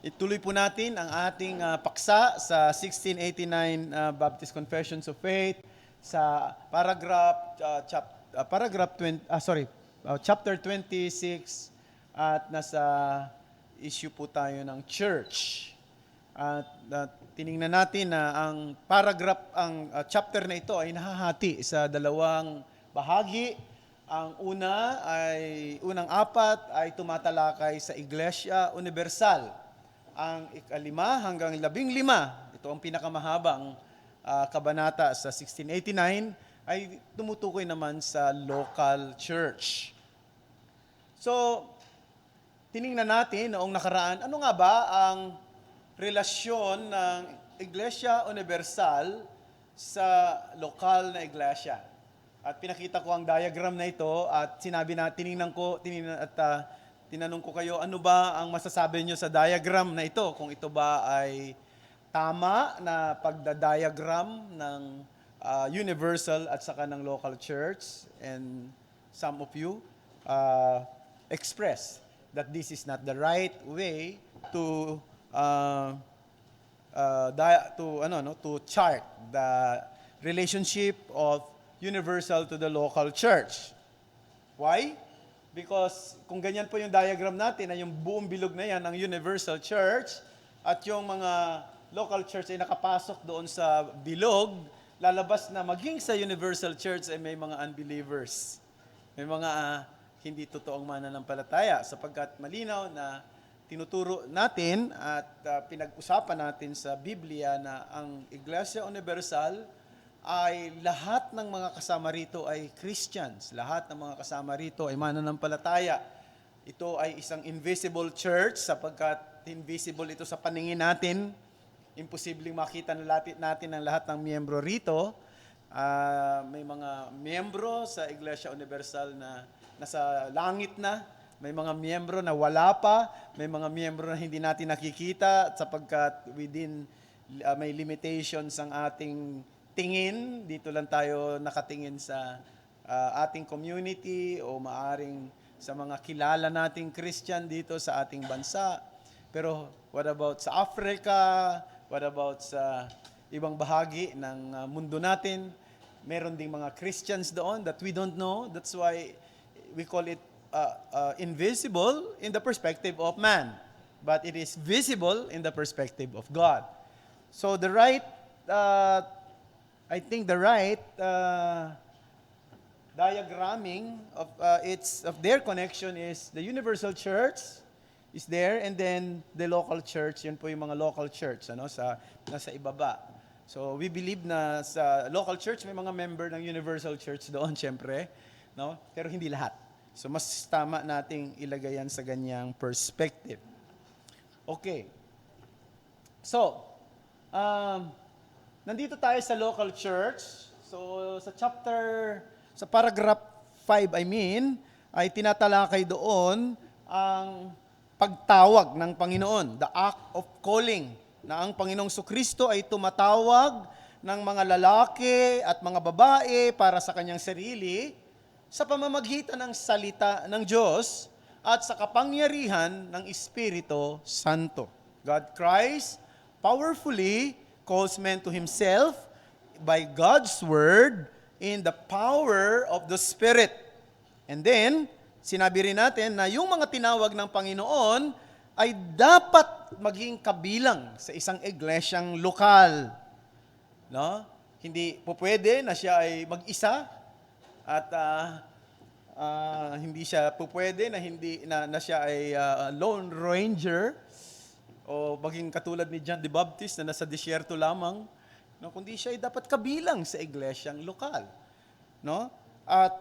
Ituloy po natin ang ating paksa sa 1689 Baptist Confessions of Faith sa chapter 26 at nasa issue po tayo ng church. At tiningnan natin na ang chapter na ito ay nahahati sa dalawang bahagi. Ang unang apat ay tumatalakay sa Iglesia Universal. Ang 5 hanggang 15, ito ang pinakamahabang kabanata sa 1689, ay tumutukoy naman sa local church. So, tiningnan natin noong nakaraan, ano nga ba ang relasyon ng Iglesia Universal sa lokal na iglesia? At pinakita ko ang diagram na ito at tinanong ko kayo, ano ba ang masasabi nyo sa diagram na ito? Kung ito ba ay tama na pagda-diagram ng universal at saka ng local church. And some of you express that this is not the right way to chart the relationship of universal to the local church. Why? Because kung ganyan po yung diagram natin, na yung buong bilog na yan, ang universal church, at yung mga local church ay nakapasok doon sa bilog, lalabas na maging sa universal church ay may mga unbelievers. May mga hindi totoong mananampalataya, sapagkat malinaw na tinuturo natin at pinag-usapan natin sa Biblia na ang Iglesia Universal ay lahat ng mga kasama rito ay Christians. Lahat ng mga kasama rito ay mananampalataya. Ito ay isang invisible church sapagkat invisible ito sa paningin natin. Imposibleng makita natin ang lahat ng miyembro rito. May mga miyembro sa Iglesia Universal na nasa langit na. May mga miyembro na wala pa. May mga miyembro na hindi natin nakikita sapagkat may limitations ang ating tingin. Dito lang tayo nakatingin sa ating community o maaring sa mga kilala nating Christian dito sa ating bansa. Pero what about sa Africa? What about sa ibang bahagi ng mundo natin? Meron ding mga Christians doon that we don't know. That's why we call it invisible in the perspective of man. But it is visible in the perspective of God. So the right diagramming of their connection is the universal church is there, and then the local church, yun po yung mga local church nasa ibaba. So we believe na sa local church may mga member ng universal church doon syempre, no? Pero hindi lahat. So mas tama nating ilagay yan sa ganyang perspective. Okay. So, nandito tayo sa local church. So, sa paragraph 5, ay tinatalakay doon ang pagtawag ng Panginoon, the act of calling, na ang Panginoong Kristo ay tumatawag ng mga lalaki at mga babae para sa kanyang sarili sa pamamagitan ng salita ng Diyos at sa kapangyarihan ng Espiritu Santo. God Christ powerfully calls men to Himself by God's Word in the power of the Spirit. And then, sinabi rin natin na yung mga tinawag ng Panginoon ay dapat maging kabilang sa isang iglesyang lokal. No? Hindi po pwede na siya ay mag-isa at hindi siya po pwede na siya ay lone ranger o maging katulad ni John the Baptist na nasa disyerto lamang, no, kundi siya ay dapat kabilang sa iglesyang lokal, no? At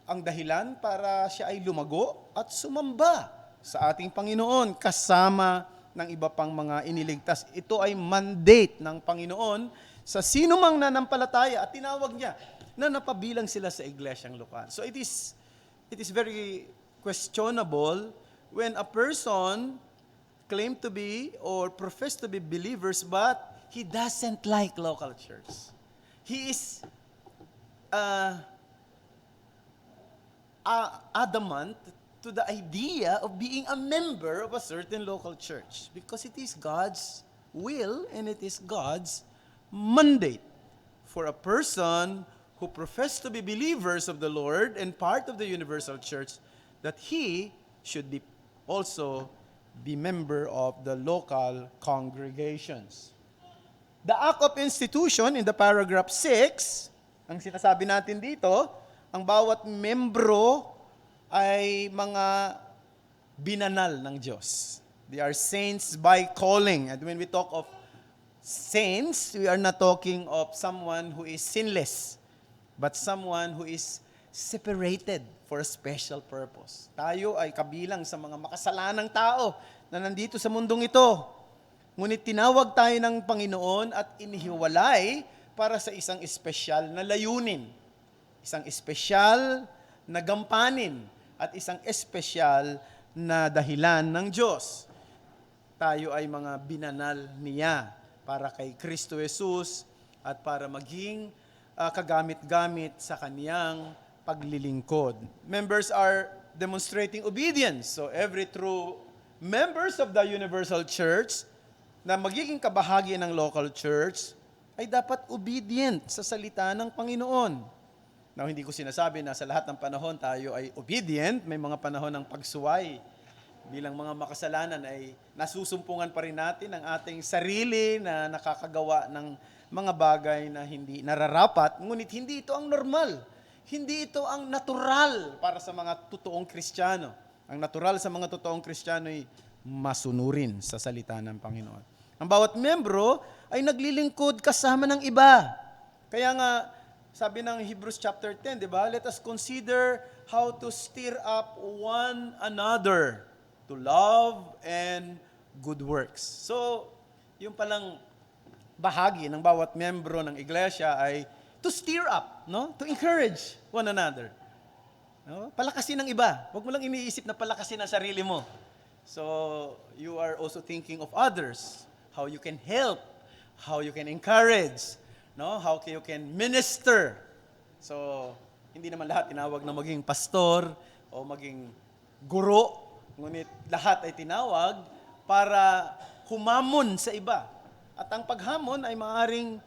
ang dahilan para siya ay lumago at sumamba sa ating Panginoon kasama ng iba pang mga iniligtas. Ito ay mandate ng Panginoon sa sino mang nanampalataya at tinawag niya na napabilang sila sa iglesyang lokal. So it is very questionable when a person claim to be or profess to be believers, but he doesn't like local church. He is adamant to the idea of being a member of a certain local church because it is God's will and it is God's mandate for a person who profess to be believers of the Lord and part of the universal church that he should be also be member of the local congregations. The act of institution in the paragraph 6, ang sinasabi natin dito, ang bawat membro ay mga binanal ng Diyos. They are saints by calling. And when we talk of saints, we are not talking of someone who is sinless, but someone who is separated for a special purpose. Tayo ay kabilang sa mga makasalanang tao na nandito sa mundong ito. Ngunit tinawag tayo ng Panginoon at inihiwalay para sa isang espesyal na layunin, isang espesyal na gampanin, at isang espesyal na dahilan ng Diyos. Tayo ay mga binanal niya para kay Kristo Jesus at para maging kagamit-gamit sa kaniyang paglilingkod. Members are demonstrating obedience. So every true members of the universal church na magiging kabahagi ng local church ay dapat obedient sa salita ng Panginoon. Now, hindi ko sinasabi na sa lahat ng panahon tayo ay obedient. May mga panahon ng pagsuway. Bilang mga makasalanan ay nasusumpungan pa rin natin ang ating sarili na nakakagawa ng mga bagay na hindi nararapat. Ngunit hindi ito ang normal. Hindi ito ang natural para sa mga totoong Kristiyano. Ang natural sa mga totoong Kristiyano ay masunurin sa salita ng Panginoon. Ang bawat membro ay naglilingkod kasama ng iba. Kaya nga, sabi ng Hebrews chapter 10, di ba? Let us consider how to stir up one another to love and good works. So, yung palang bahagi ng bawat membro ng iglesia ay to stir up, no? To encourage one another. No? Palakasin ng iba. Huwag mo lang iniisip na palakasin ang sarili mo. So, you are also thinking of others, how you can help, how you can encourage, no? How you can minister. So, hindi naman lahat tinawag na maging pastor o maging guro, ngunit lahat ay tinawag para humamon sa iba. At ang paghamon ay maaaring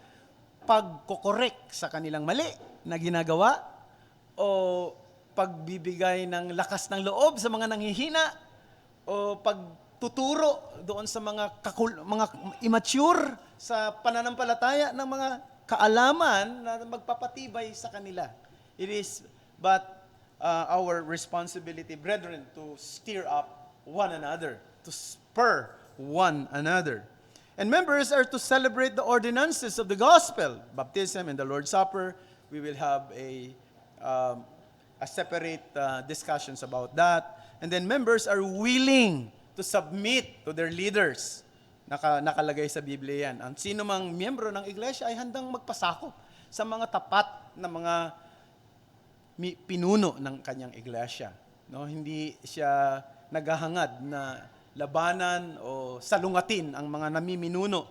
pagkokorek sa kanilang mali na ginagawa o pagbibigay ng lakas ng loob sa mga nanghihina o pagtuturo doon sa mga immature sa pananampalataya ng mga kaalaman na magpapatibay sa kanila. It is but our responsibility, brethren, to stir up one another, to spur one another. And members are to celebrate the ordinances of the gospel, baptism and the Lord's Supper. We will have a separate discussions about that. And then members are willing to submit to their leaders. Nakalagay sa Biblia yan. Ang sino mang miyembro ng iglesia ay handang magpasakop sa mga tapat na mga pinuno ng kanyang iglesia. No? Hindi siya naghahangad na labanan o salungatin ang mga namiminuno.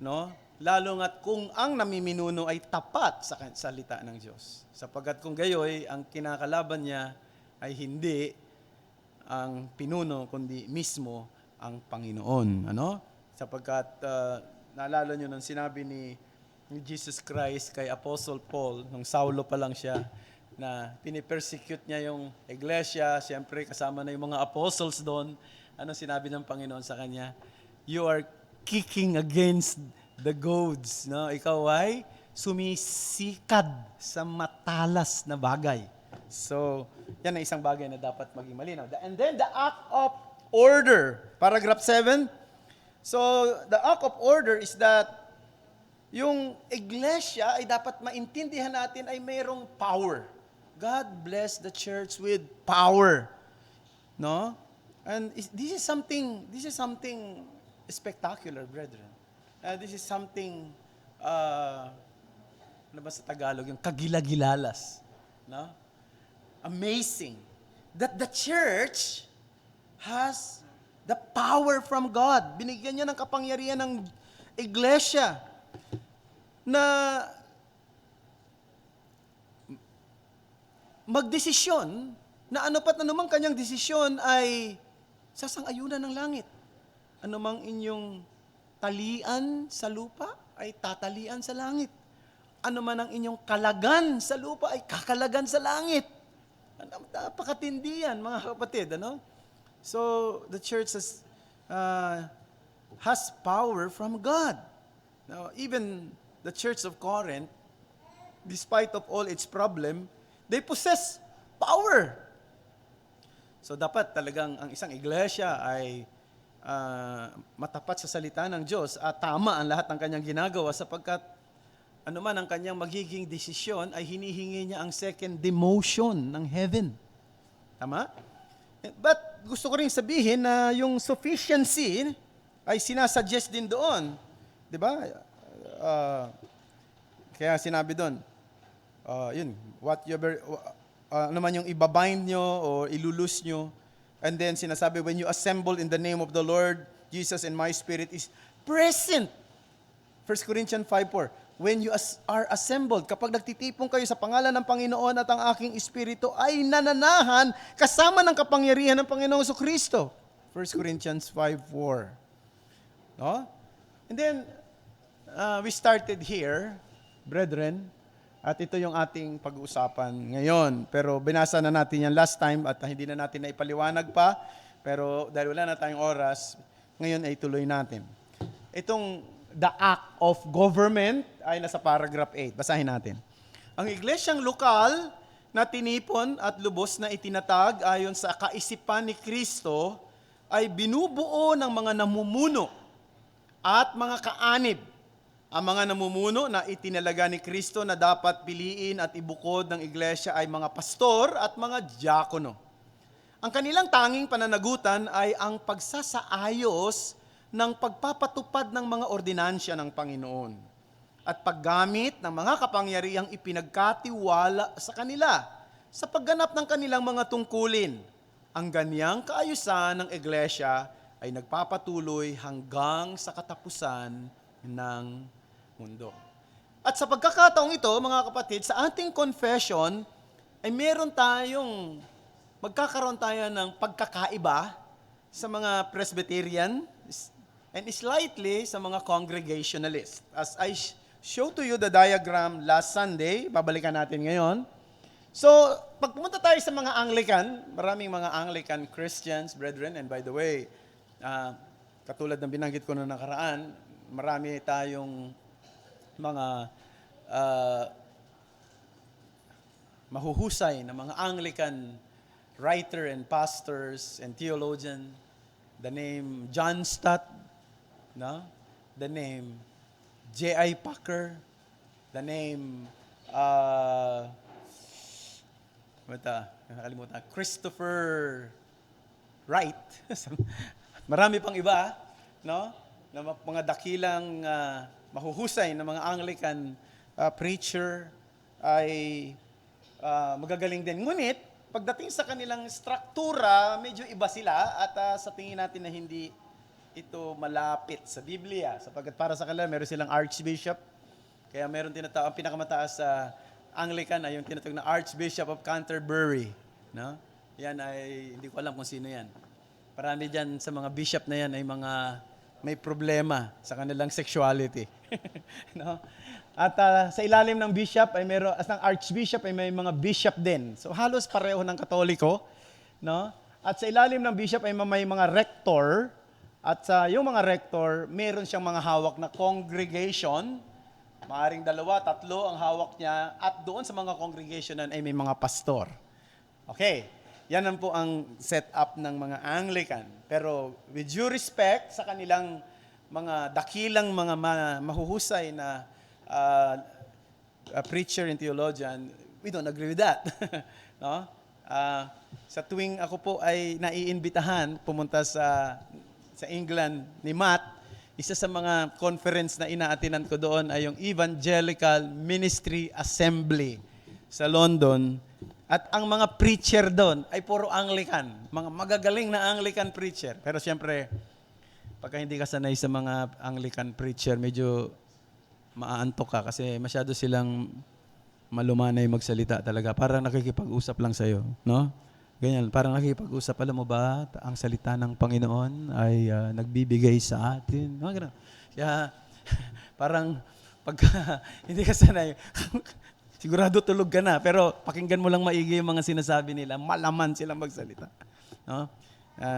No? Lalo nga't kung ang namiminuno ay tapat sa salita ng Diyos. Sapagkat kung gayoy, ang kinakalaban niya ay hindi ang pinuno, kundi mismo ang Panginoon. Ano? Sapagkat, naalala nyo nung sinabi ni Jesus Christ kay Apostle Paul, nung Saulo pa lang siya, na pinipersecute niya yung iglesia, siyempre kasama na yung mga apostles doon. Ano sinabi ng Panginoon sa kanya? You are kicking against the goads. No? Ikaw ay sumisikad sa matalas na bagay. So, yan ang isang bagay na dapat maging malinaw. And then, the act of order. Paragraph 7. So, the act of order is that yung iglesia ay dapat maintindihan natin ay mayroong power. God bless the church with power. No? And this is something spectacular, brethren. This is something, ano ba sa Tagalog, yung kagilagilalas. No? Amazing. That the church has the power from God. Binigyan niya ng kapangyarihan ng iglesia na magdesisyon na ano pat anumang kanyang desisyon ay sasang-ayunan ng langit. Anumang inyong talian sa lupa ay tatalian sa langit. Ano man ang inyong kalagan sa lupa ay kakalagan sa langit. Napakatindi yan, mga kapatid. Ano? So, the church has power from God. Now, even the church of Corinth, despite of all its problem, they possess power. So, dapat talagang ang isang iglesia ay matapat sa salita ng Diyos at tama ang lahat ng kanyang ginagawa sapagkat ano man ang kanyang magiging desisyon ay hinihingi niya ang second demotion ng heaven. Tama? But gusto ko rin sabihin na yung sufficiency ay sinasuggest din doon. Di ba? Kaya sinabi doon, yun, ano man yung ibabind nyo o ilulus nyo. And then sinasabi, when you assemble in the name of the Lord Jesus and my spirit is present. 1 Corinthians 5:4. When you are assembled, kapag nagtitipon kayo sa pangalan ng Panginoon at ang aking espiritu ay nananahan kasama ng kapangyarihan ng Panginoong Jesucristo. 1 Corinthians 5:4. No? And then, we started here, brethren, at ito yung ating pag-uusapan ngayon. Pero binasa na natin yan last time at hindi na natin naipaliwanag pa. Pero dahil wala na tayong oras, ngayon ay tuloy natin. Itong the act of government ay nasa paragraph 8. Basahin natin. Ang iglesyang lokal na tinipon at lubos na itinatag ayon sa kaisipan ni Kristo ay binubuo ng mga namumuno at mga kaanib. Ang mga namumuno na itinalaga ni Kristo na dapat piliin at ibukod ng iglesia ay mga pastor at mga diakono. Ang kanilang tanging pananagutan ay ang pagsasaayos ng pagpapatupad ng mga ordinansya ng Panginoon at paggamit ng mga kapangyarihang ipinagkatiwala sa kanila sa pagganap ng kanilang mga tungkulin. Ang ganyang kaayusan ng iglesia ay nagpapatuloy hanggang sa katapusan ng mundo. At sa pagkakataong ito, mga kapatid, sa ating confession ay magkakaroon tayo ng pagkakaiba sa mga Presbyterian and slightly sa mga Congregationalist. As I show to you the diagram last Sunday, babalikan natin ngayon. So, pag pumunta tayo sa mga Anglican, maraming mga Anglican Christians, brethren, and by the way, katulad ng binanggit ko noong nakaraan, marami tayong mga mahuhusay na mga Anglican writer and pastors and theologian. The name John Stott, no? The name J.I. Packer, the name nakalimutan, Christopher Wright. Marami pang iba, no? Na mga dakilang mahuhusay na mga Anglican preacher ay magagaling din. Ngunit, pagdating sa kanilang struktura, medyo iba sila at sa tingin natin na hindi ito malapit sa Biblia. Sapagkat para sa kanila, meron silang archbishop. Kaya meron tinatawag, ang pinakamataas sa Anglican ay yung tinatawag na Archbishop of Canterbury. No? Yan ay, hindi ko alam kung sino yan. Parami dyan sa mga bishop na yan ay mga may problema sa kanilang sexuality. No? At sa ilalim ng bishop ay meron, as ng archbishop ay may mga bishop din. So halos pareho ng Katoliko, no? At sa ilalim ng bishop ay may mga rector. At sa yung mga rector, meron siyang mga hawak na congregation. Maaring 2, 3 ang hawak niya. At doon sa mga congregation ay may mga pastor. Okay. Yan ang po ang setup ng mga Anglican. Pero with due respect sa kanilang mga dakilang mga mahuhusay na preacher and theologian, we don't agree with that. No? Sa tuwing ako po ay naiimbitahan pumunta sa England ni Matt, isa sa mga conference na inaatinan ko doon ay yung Evangelical Ministry Assembly sa London. At ang mga preacher doon ay puro Anglican, mga magagaling na Anglican preacher. Pero siyempre, pagka hindi ka sanay sa mga Anglican preacher, medyo maaantok ka kasi masyado silang malumanay magsalita talaga. Parang nakikipag-usap lang sa'yo, no? Ganyan, parang nakikipag-usap, alam mo ba, ang salita ng Panginoon ay nagbibigay sa atin. Mga ganun. Kaya, parang, pagka hindi ka sanay, sigurado tulog ka na, pero pakinggan mo lang maigi yung mga sinasabi nila, malaman silang magsalita. No?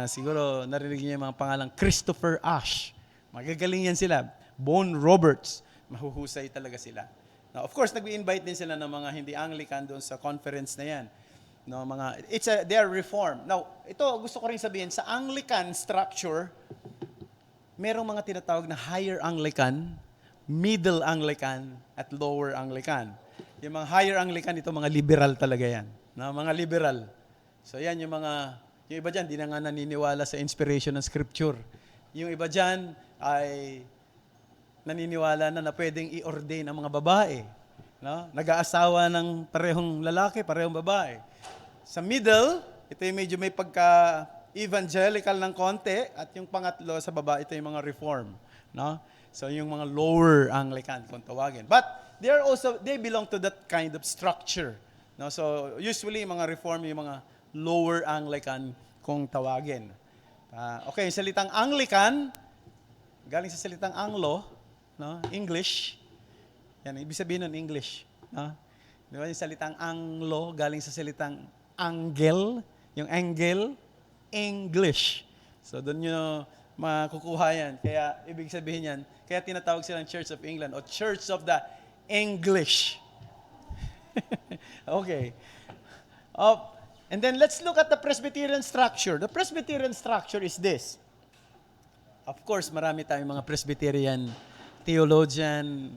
Siguro, narinig niyo yung mga pangalang Christopher Ash. Magagaling yan sila. Bone Roberts. Mahuhusay talaga sila. Now, of course, nag-invite din sila ng mga hindi Anglican doon sa conference na yan. No, they are reformed. Now, ito gusto ko rin sabihin, sa Anglican structure, merong mga tinatawag na higher Anglican, middle Anglican, at lower Anglican. Yung mga higher Anglican, ito mga liberal talaga yan. No, mga liberal. So yan yung iba dyan, di na nga naniniwala sa inspiration ng scripture. Yung iba dyan ay naniniwala na pwedeng i-ordain ang mga babae. No? Nag-aasawa ng parehong lalaki, parehong babae. Sa middle, ito yung medyo may pagka-evangelical ng konti, at yung pangatlo sa baba, ito yung mga reform. No? So yung mga lower Anglican, kung tawagin. But they belong to that kind of structure. No? So usually, mga reform, yung mga lower Anglican, kung tawagin. Okay, yung salitang Anglican, galing sa salitang Anglo, no? English. Yan, ibig sabihin nun, English. No? Di ba, yung salitang Anglo, galing sa salitang Angel, yung Angel, English. So, doon nyo makukuha yan. Kaya, ibig sabihin yan, kaya tinatawag silang Church of England o Church of the English. Okay. And then, let's look at the Presbyterian structure. The Presbyterian structure is this. Of course, marami tayong mga Presbyterian theologian,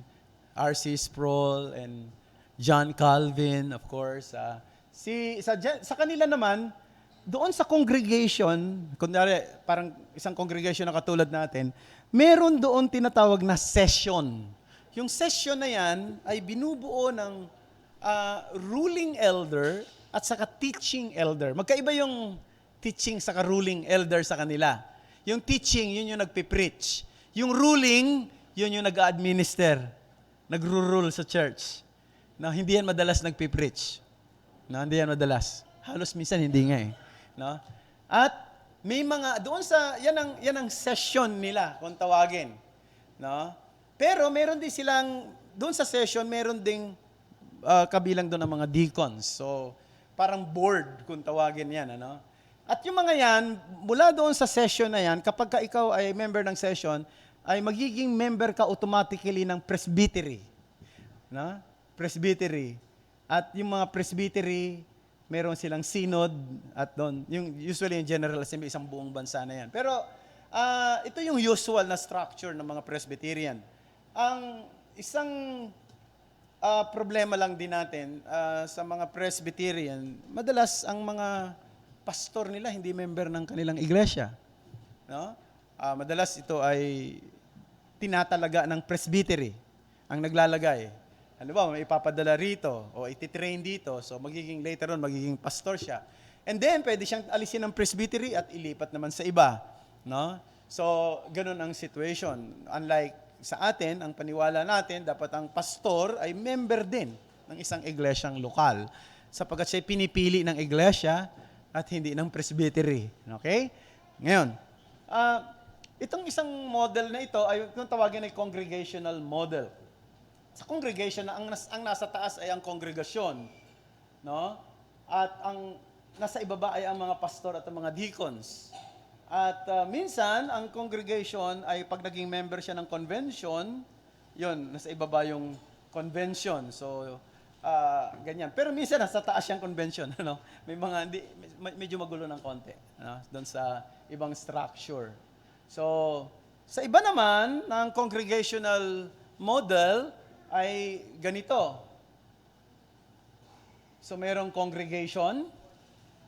R.C. Sproul, and John Calvin, of course. Sa kanila naman, doon sa congregation, kunyari, parang isang congregation na katulad natin, meron doon tinatawag na session. Yung session na yan ay binubuo ng ruling elder at saka teaching elder. Magkaiba yung teaching saka ruling elder sa kanila. Yung teaching, yun yung nagpipreach. Yung ruling, yun yung nag-administer, nagro-rule sa church. No, hindi yan madalas nagpipreach. No, hindi yan madalas. Halos minsan hindi nga eh. No? At may mga doon sa yan ang session nila kung tawagin. No? Pero meron din silang doon sa session meron ding kabilang doon ng mga deacons. So parang board kung tawagin yan, ano? At yung mga yan, mula doon sa session na yan, kapag ka ikaw ay member ng session, ay magiging member ka automatically ng presbytery. No? Presbytery. At yung mga presbytery, meron silang synod at doon, usually yung General Assembly, isang buong bansa na yan. Pero ito yung usual na structure ng mga Presbyterian. Ang isang problema lang din natin sa mga Presbyterian, madalas ang mga pastor nila hindi member ng kanilang iglesia. No? Madalas ito ay tinatalaga ng presbytery ang naglalagay. Ano ba, may ipapadala rito o ititrain dito, so later on, magiging pastor siya. And then, pwede siyang alisin ng presbytery at ilipat naman sa iba. No? So, ganun ang situation. Unlike sa atin, ang paniwala natin, dapat ang pastor ay member din ng isang iglesyang lokal. Sapagkat siya pinipili ng iglesia at hindi ng presbytery. Okay? Ngayon, itong isang model na ito ay kung tawagin ay congregational model. Sa congregation, ang nasa taas ay ang kongregasyon. No? At ang nasa ibaba ay ang mga pastor at ang mga deacons. At minsan, ang congregation ay pag naging member siya ng convention, yun, nasa ibaba yung convention. So, ganyan. Pero minsan, nasa taas yung convention. Ano? May mga, medyo magulo ng konti. Ano? Doon sa ibang structure. So, sa iba naman, ng congregational model ay ganito. So, merong congregation,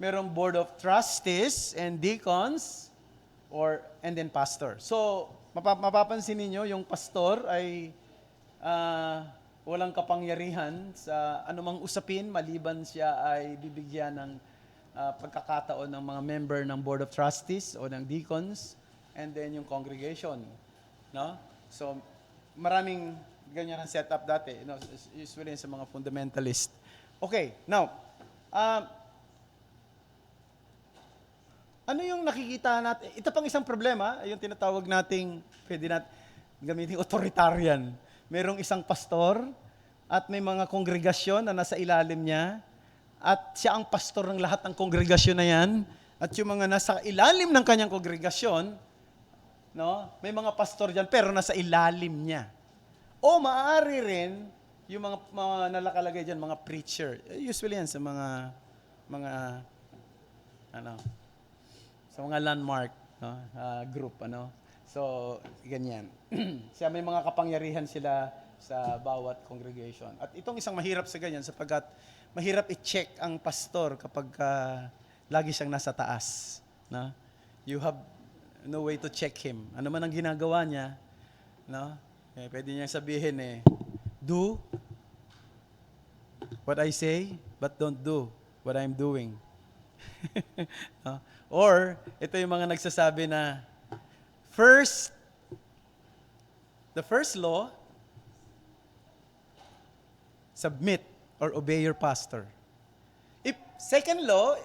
merong board of trustees and deacons, and then pastor. So, mapapansin niyo yung pastor ay walang kapangyarihan sa anumang usapin maliban siya ay bibigyan ng pagkakataon ng mga member ng board of trustees o ng deacons and then yung congregation. No? So, maraming ganyan ang setup dati, usually sa mga fundamentalist. Okay, now, ano yung nakikita natin? Ito pang isang problema, yung tinatawag nating, pwede natin gamitin, authoritarian. Merong isang pastor at may mga kongregasyon na nasa ilalim niya at siya ang pastor ng lahat ng kongregasyon na yan at yung mga nasa ilalim ng kanyang kongregasyon, no, may mga pastor dyan pero nasa ilalim niya. O maaari rin yung mga nalakalagay dyan, mga preacher. Usually yan sa mga ano, sa mga landmark, no, group, ano. So, ganyan. Siya may mga kapangyarihan sila sa bawat congregation. At itong isang mahirap sa ganyan sapagkat mahirap i-check ang pastor kapag lagi siyang nasa taas. No? You have no way to check him. Ano man ang ginagawa niya, no? Pwede niya sabihin do what I say, but don't do what I'm doing. No? Or, ito yung mga nagsasabi na, the first law, submit or obey your pastor. Second law,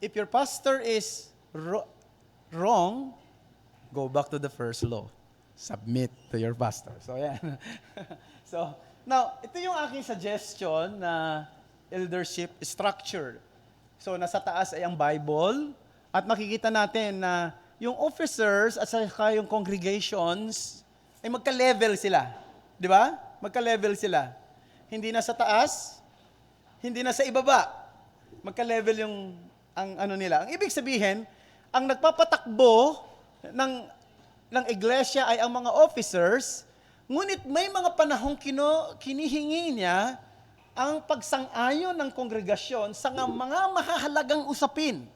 if your pastor is wrong, go back to the first law. Submit to your pastor. So, yan. So, now, ito yung aking suggestion na eldership structure. So, nasa taas ay ang Bible at makikita natin na yung officers at saka yung congregations ay magka-level sila. Di ba? Magka-level sila. Hindi na sa taas, hindi na sa ibaba. Magka-level yung ang ano nila. Ang ibig sabihin, ang nagpapatakbo ng iglesia ay ang mga officers, ngunit may mga panahong kinihingi niya ang pagsang-ayon ng kongregasyon sa mga mahahalagang usapin,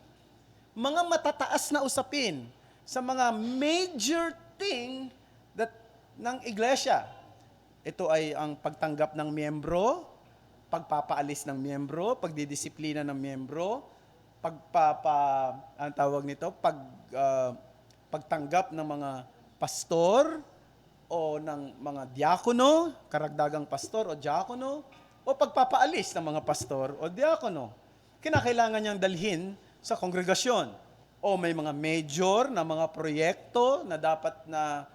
mga matataas na usapin, sa mga major thing ng iglesia. Ito ay ang pagtanggap ng miyembro, pagpapaalis ng miyembro, pagdidisiplina ng miyembro, pagtanggap ng mga pastor o ng mga diakono, karagdagang pastor o diakono, o pagpapaalis ng mga pastor o diakono. Kinakailangan niyang dalhin sa kongregasyon. O may mga major na mga proyekto na dapat na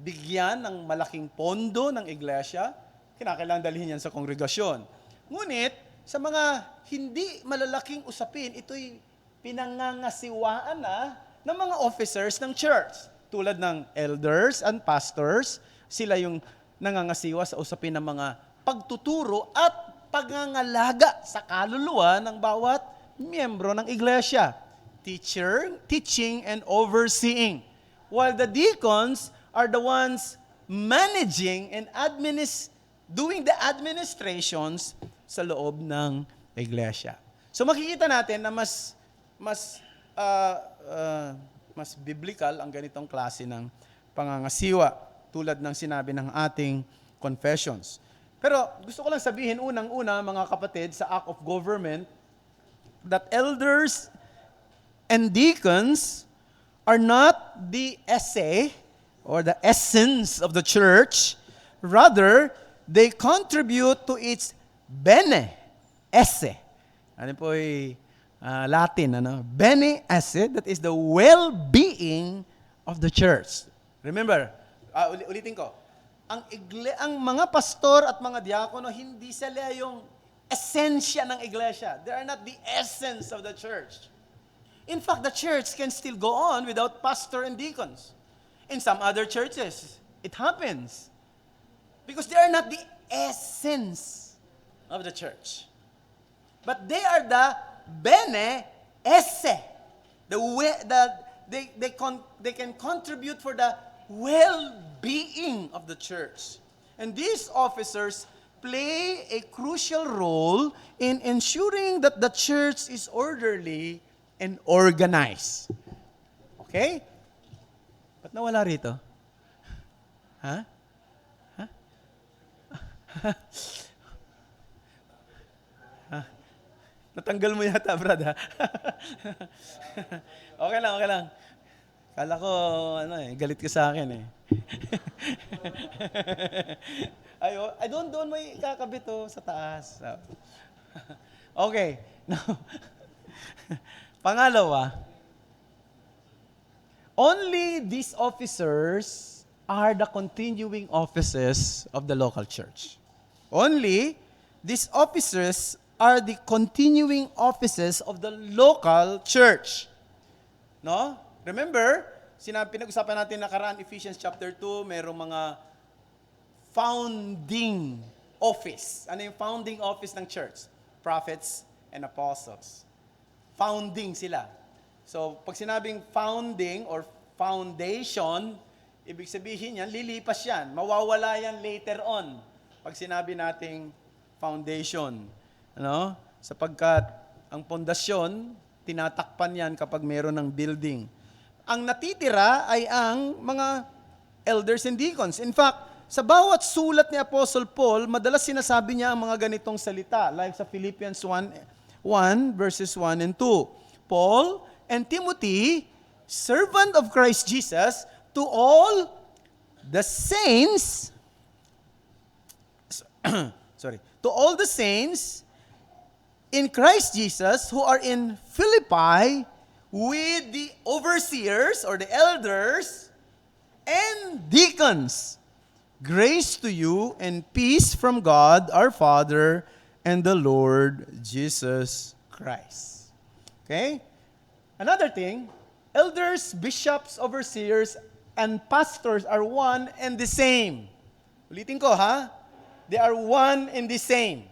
bigyan ng malaking pondo ng iglesia, kinakailangan dalhin yan sa kongregasyon. Ngunit, sa mga hindi malalaking usapin, ito'y pinangangasiwaan na ng mga officers ng church. Tulad ng elders and pastors, sila yung nangangasiwa sa usapin ng mga pagtuturo at pagngangalaga sa kaluluwa ng bawat miyembro ng iglesia. Teaching and overseeing. While the deacons are the ones managing and doing the administrations sa loob ng iglesia. So makikita natin na mas biblical ang ganitong klase ng pangangasiwa tulad ng sinabi ng ating confessions. Pero gusto ko lang sabihin unang-una mga kapatid sa act of government that elders and deacons are not the essay or the essence of the church. Rather, they contribute to its bene esse. Ano po ay Latin, ano? Bene esse, that is the well-being of the church. Remember, ulitin ko, ang mga pastor at mga diakono, hindi sila yung esensya ng iglesia. They are not the essence of the church. In fact, the church can still go on without pastor and deacons. In some other churches, it happens. Because they are not the essence of the church. But they are the bene esse. They can contribute for the well-being of the church. And these officers play a crucial role in ensuring that the church is orderly and organized. Okay? Ba't nawala rito? Ha? Ha? Ha? Natanggal mo yata, brad, ha? Okay lang. Kala ko, galit ka sa akin, eh. Doon mo ikakabit, sa taas. Okay. Now, Pangalawa, only these officers are the continuing offices of the local church. Only these officers are the continuing offices of the local church. No? Remember, pinag-usapan natin nakaraan, Ephesians chapter 2, merong mga founding office. Ano yung founding office ng church? Prophets and apostles. Founding sila. So, pag sinabing founding or foundation, ibig sabihin yan, lilipas yan. Mawawala yan later on. Pag sinabi nating foundation. Ano? Sapagkat ang pundasyon, tinatakpan yan kapag meron ng building. Ang natitira ay ang mga elders and deacons. In fact, sa bawat sulat ni Apostle Paul, madalas sinasabi niya ang mga ganitong salita, like sa Philippians 1 verses 1 and 2. Paul and Timothy, servant of Christ Jesus, to all the saints, to all the saints in Christ Jesus who are in Philippi with the overseers or the elders and deacons. Grace to you and peace from God our Father and the Lord Jesus Christ. Okay? Another thing, elders, bishops, overseers, and pastors are one and the same. Ulitin ko ha? They are one and the same.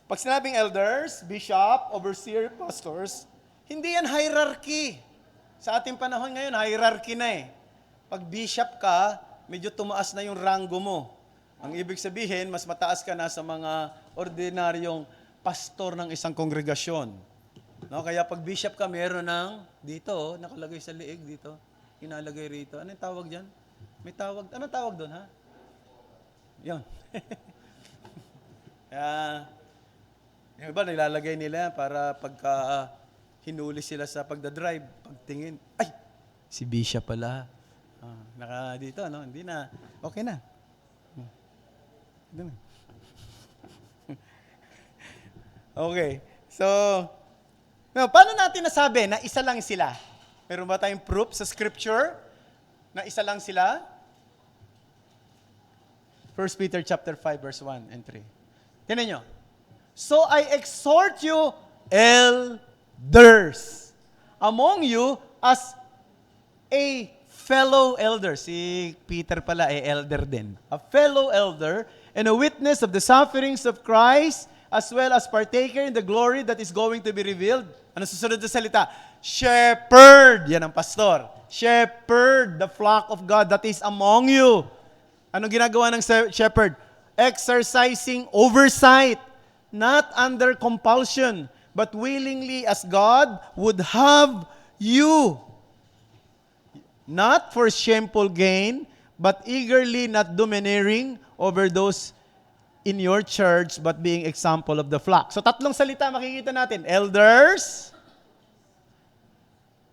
Pag sinabing elders, bishop, overseer, pastors, hindi yan hierarchy. Sa ating panahon ngayon, hierarchy na eh. Pag bishop ka, medyo tumaas na yung rango mo. Ang ibig sabihin, mas mataas ka na sa mga ordinaryong pastor ng isang kongregasyon. No? Kaya pag bishop ka, meron ng dito, nakalagay sa liig dito, inalagay rito. Ano yung tawag dyan? May tawag. Ano tawag doon, ha? Yan. Yung iba, nilalagay nila para pagka hinuli sila sa pagdadrive, pagtingin, ay, si bishop pala. Naka dito, no? Hindi na. Okay na. Okay. So, paano natin nasabi na isa lang sila? Meron ba tayong proof sa scripture na isa lang sila? 1 Peter chapter 5 verse 1 and 3. Tingnan nyo. So I exhort you, elders, among you as a fellow elder. Si Peter pala ay elder din. A fellow elder and a witness of the sufferings of Christ, as well as partaker in the glory that is going to be revealed. Ano susunod na salita? Shepherd. Yan ang pastor. Shepherd the flock of God that is among you. Anong ginagawa ng shepherd? Exercising oversight, not under compulsion, but willingly as God would have you. Not for shameful gain, but eagerly, not domineering over those in your church, but being example of the flock. So tatlong salita makikita natin. Elders,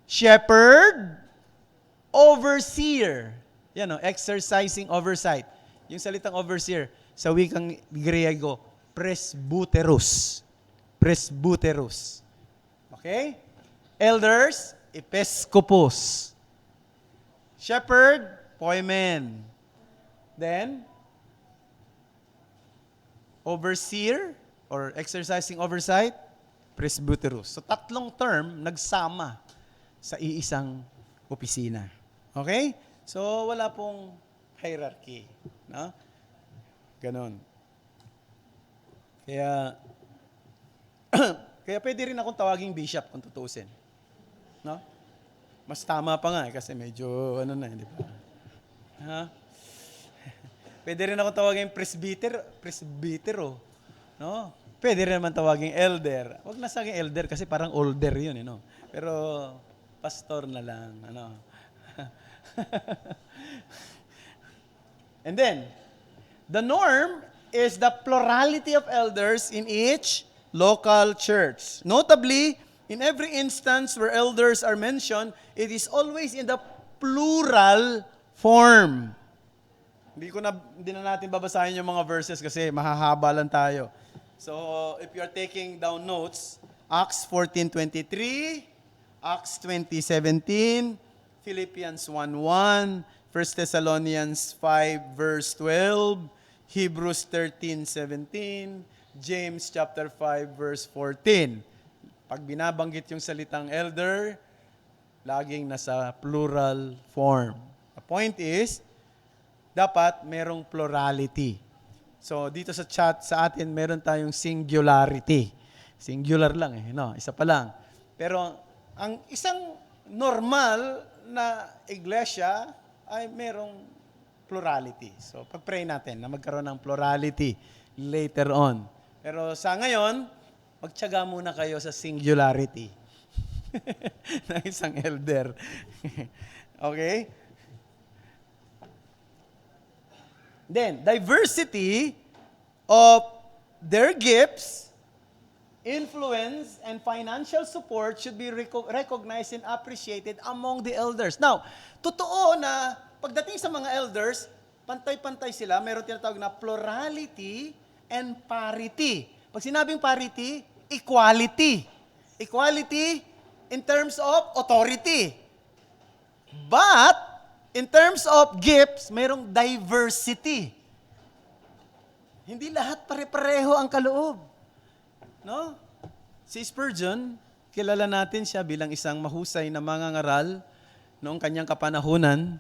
shepherd, overseer. Yan o, exercising oversight. Yung salitang overseer, sa wikang Griego, presbyteros. Presbyteros. Okay? Elders, episkopos. Shepherd, poimen. Then, overseer, or exercising oversight, presbyteros. So, tatlong term nagsama sa iisang opisina. Okay? So, wala pong hierarchy. No? Ganon. Kaya, kaya pwede rin akong tawaging bishop kung tutusin. No? Mas tama pa nga kasi medyo ano na, di ba? Ha? Pwede rin akong tawaging presbytero. No? Pwede rin naman tawaging elder. Huwag na saging elder kasi parang older yun, no? Pero pastor na lang, ano. And then, the norm is the plurality of elders in each local church. Notably, in every instance where elders are mentioned, it is always in the plural form. Hindi na natin babasahin yung mga verses kasi mahahaba lang tayo. So, if you are taking down notes, Acts 14:23, Acts 20:17, Philippians 1:1, 1 Thessalonians 5 verse 12, Hebrews 13:17, James chapter 5 verse 14. Pag binabanggit yung salitang elder, laging nasa plural form. The point is, dapat merong plurality. So dito sa chat sa atin, meron tayong singularity. Singular lang no? Isa pa lang. Pero ang isang normal na iglesia ay merong plurality. So pag-pray natin na magkaroon ng plurality later on. Pero sa ngayon, magtiyaga muna kayo sa singularity ng isang elder. Okay? Then, diversity of their gifts, influence, and financial support should be recognized and appreciated among the elders. Now, totoo na pagdating sa mga elders, pantay-pantay sila, meron tinatawag na plurality and parity. Pag sinabing parity, equality. Equality in terms of authority. But, in terms of gifts, mayroong diversity. Hindi lahat pare-pareho ang kaloob. No? Si Spurgeon, kilala natin siya bilang isang mahusay na mangangaral noong kanyang kapanahunan.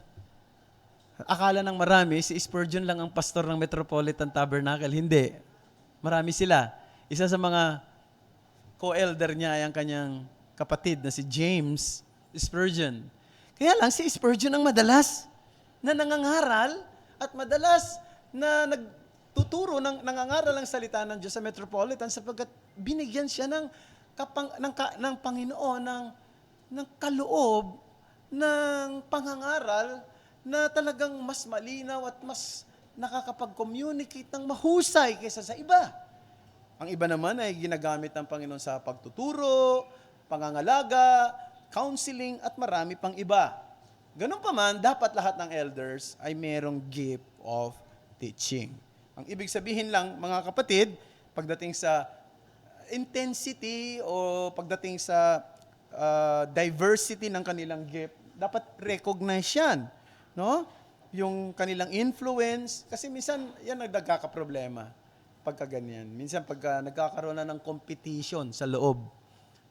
Akala ng marami, si Spurgeon lang ang pastor ng Metropolitan Tabernacle. Hindi. Marami sila. Isa sa mga co-elder niya ay ang kanyang kapatid na si James Spurgeon. Kaya lang si Spurgeon ang madalas na nangangaral at madalas na nagtuturo ng nangangaral ang salita ng Diyos sa Metropolitan sapagkat binigyan siya ng Panginoon ng kaloob ng pangangaral na talagang mas malinaw at mas nakakapag-communicate ng mahusay kaysa sa iba. Ang iba naman ay ginagamit ng Panginoon sa pagtuturo, pangangalaga, counseling, at marami pang iba. Ganun pa man, dapat lahat ng elders ay merong gift of teaching. Ang ibig sabihin lang, mga kapatid, pagdating sa intensity o pagdating sa diversity ng kanilang gift, dapat recognize yan. No? Yung kanilang influence, kasi minsan yan nagkakaproblema pagka ganyan. Minsan pagka nagkakaroon na ng competition sa loob,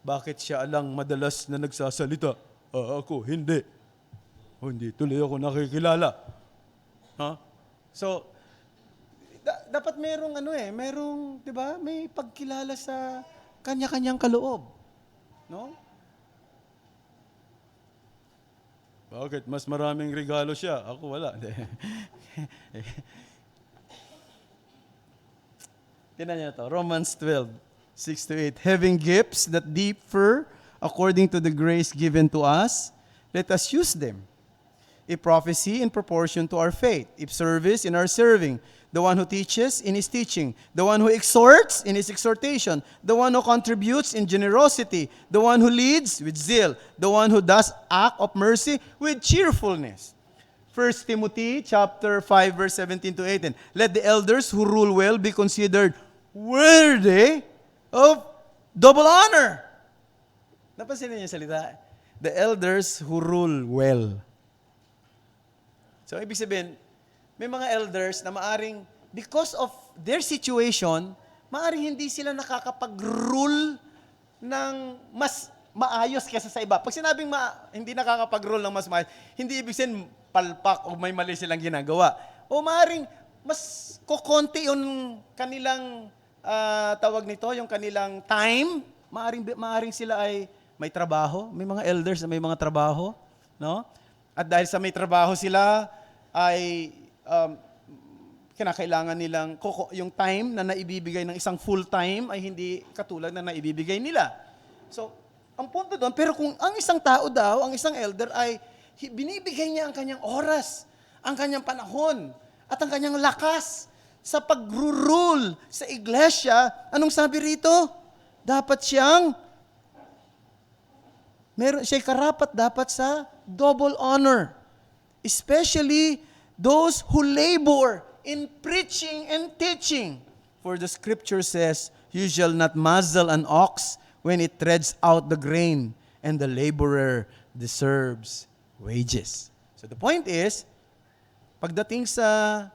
bakit siya lang madalas na nagsasalita? Ako, hindi. Hindi, tuloy ako nakikilala. So, dapat merong merong, di ba, may pagkilala sa kanya-kanyang kaloob. No? Bakit? Mas maraming regalo siya. Ako wala. Tingnan niyo to, Romans 12:6-8. Having gifts that differ according to the grace given to us, let us use them. If prophecy, in proportion to our faith. If service, in our serving. The one who teaches, in his teaching. The one who exhorts, in his exhortation. The one who contributes, in generosity. The one who leads, with zeal. The one who does act of mercy, with cheerfulness. 1 Timothy chapter 5, verse 17-18. Let the elders who rule well be considered worthy of double honor. Napansin niyo yung salita? The elders who rule well. So, ibig sabihin, may mga elders na maaring, because of their situation, maaring hindi sila nakakapag-rule ng mas maayos kaysa sa iba. Pag sinabing hindi nakakapag-rule ng mas maayos, hindi ibig sabihin palpak o may mali silang ginagawa. O maaring mas kukonti yung kanilang tawag nito, yung kanilang time, maaring sila ay may trabaho, may mga elders na may mga trabaho, no? At dahil sa may trabaho sila, ay kinakailangan nilang, yung time na naibibigay ng isang full time ay hindi katulad na naibibigay nila. So, ang punto doon, pero kung ang isang tao daw, ang isang elder ay binibigay niya ang kanyang oras, ang kanyang panahon, at ang kanyang lakas sa pag-rule sa iglesia, anong sabi rito? Dapat siya'y karapat dapat sa double honor. Especially those who labor in preaching and teaching. For the scripture says, you shall not muzzle an ox when it treads out the grain, and the laborer deserves wages. So the point is, pagdating sa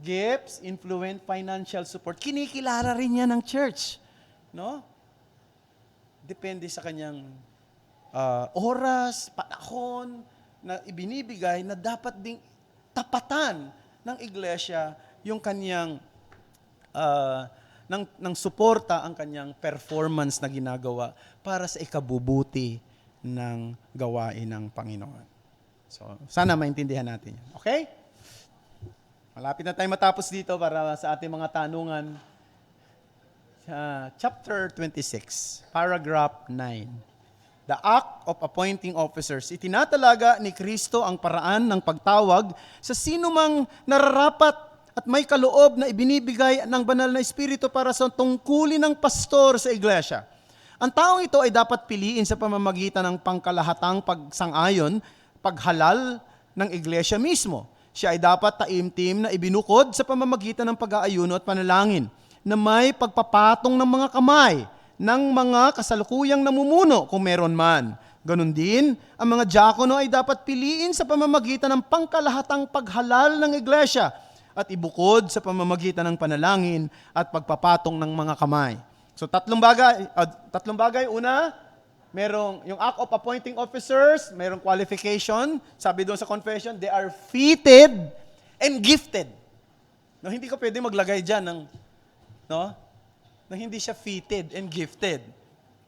gifts, influence, financial support, kinikilala rin yan ng church. No? Depende sa kanyang oras, panahon na ibinibigay na dapat ding tapatan ng iglesia yung kanyang ng suporta ang kanyang performance na ginagawa para sa ikabubuti ng gawain ng Panginoon. So, sana maintindihan natin yan. Okay? Malapit na tayo matapos dito para sa ating mga tanungan. Chapter 26, paragraph 9. The act of appointing officers. Itinatalaga ni Kristo ang paraan ng pagtawag sa sinumang nararapat at may kaloob na ibinibigay ng banal na espiritu para sa tungkulin ng pastor sa iglesia. Ang taong ito ay dapat piliin sa pamamagitan ng pangkalahatang pagsang-ayon, paghalal ng iglesia mismo. Siya ay dapat taimtim na ibinukod sa pamamagitan ng pag-aayuno at panalangin na may pagpapatong ng mga kamay ng mga kasalukuyang namumuno kung meron man. Ganon din, ang mga diakono ay dapat piliin sa pamamagitan ng pangkalahatang paghalal ng iglesia at ibukod sa pamamagitan ng panalangin at pagpapatong ng mga kamay. So tatlong bagay. Una, merong yung act of appointing officers, merong qualification. Sabi doon sa confession, they are fitted and gifted. No, hindi ka pwede maglagay dyan ng na hindi siya fitted and gifted.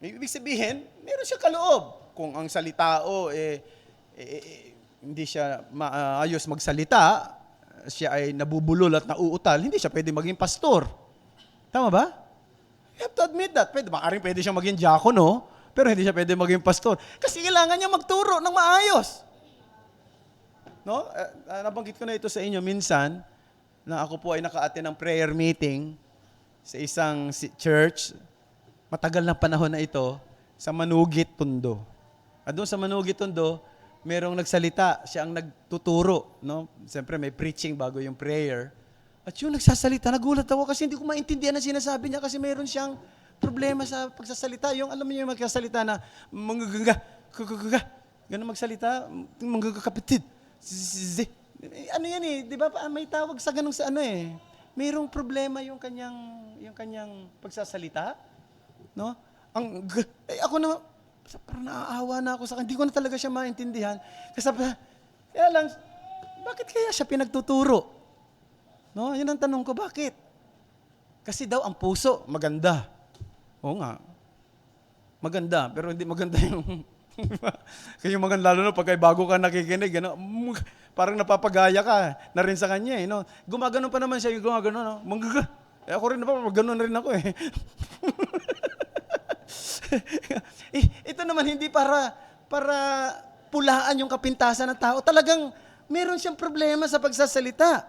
Ibig sabihin, meron siya kaloob. Kung ang salitao hindi siya maayos magsalita, siya ay nabubulol at nauutal, hindi siya pwede maging pastor. Tama ba? You have to admit that. Pwede siyang maging diakono, pero hindi siya pwede maging pastor. Kasi kailangan niya magturo ng maayos. No? Nabanggit ko na ito sa inyo minsan, na ako po ay naka-attend ng prayer meeting sa isang church, matagal na panahon na ito, sa Manugit, Tondo. At doon sa Manugit, Tondo, merong nagsalita, siya ang nagtuturo. No? Siyempre may preaching bago yung prayer. At yung nagsasalita, nagulat ako kasi hindi ko maintindihan ang sinasabi niya kasi meron siyang problema sa pagsasalita. Yung alam niyo yung magsasalita na ganun magsalita, kapatid. Ano yan eh, di ba? May tawag sa ganun sa ano eh. Mayroong problema yung kanyang pagsasalita. No? Ako na, parang naaawa na ako sa kanya. Hindi ko na talaga siya maintindihan. Kasi kaya lang, bakit kaya siya pinagtuturo? No? Yun ang tanong ko, bakit? Kasi daw ang puso, maganda. Oo nga. Maganda, pero hindi maganda yung kaya maganda lalo na pagka bago ka nakikinig, ano, parang napapagaya ka na rin sa kanya. Eh, no? Gumagano pa naman siya, gumagano. No? Ako rin na gano'n rin ako eh. Ito naman hindi para pulaan yung kapintasan ng tao. Talagang meron siyang problema sa pagsasalita.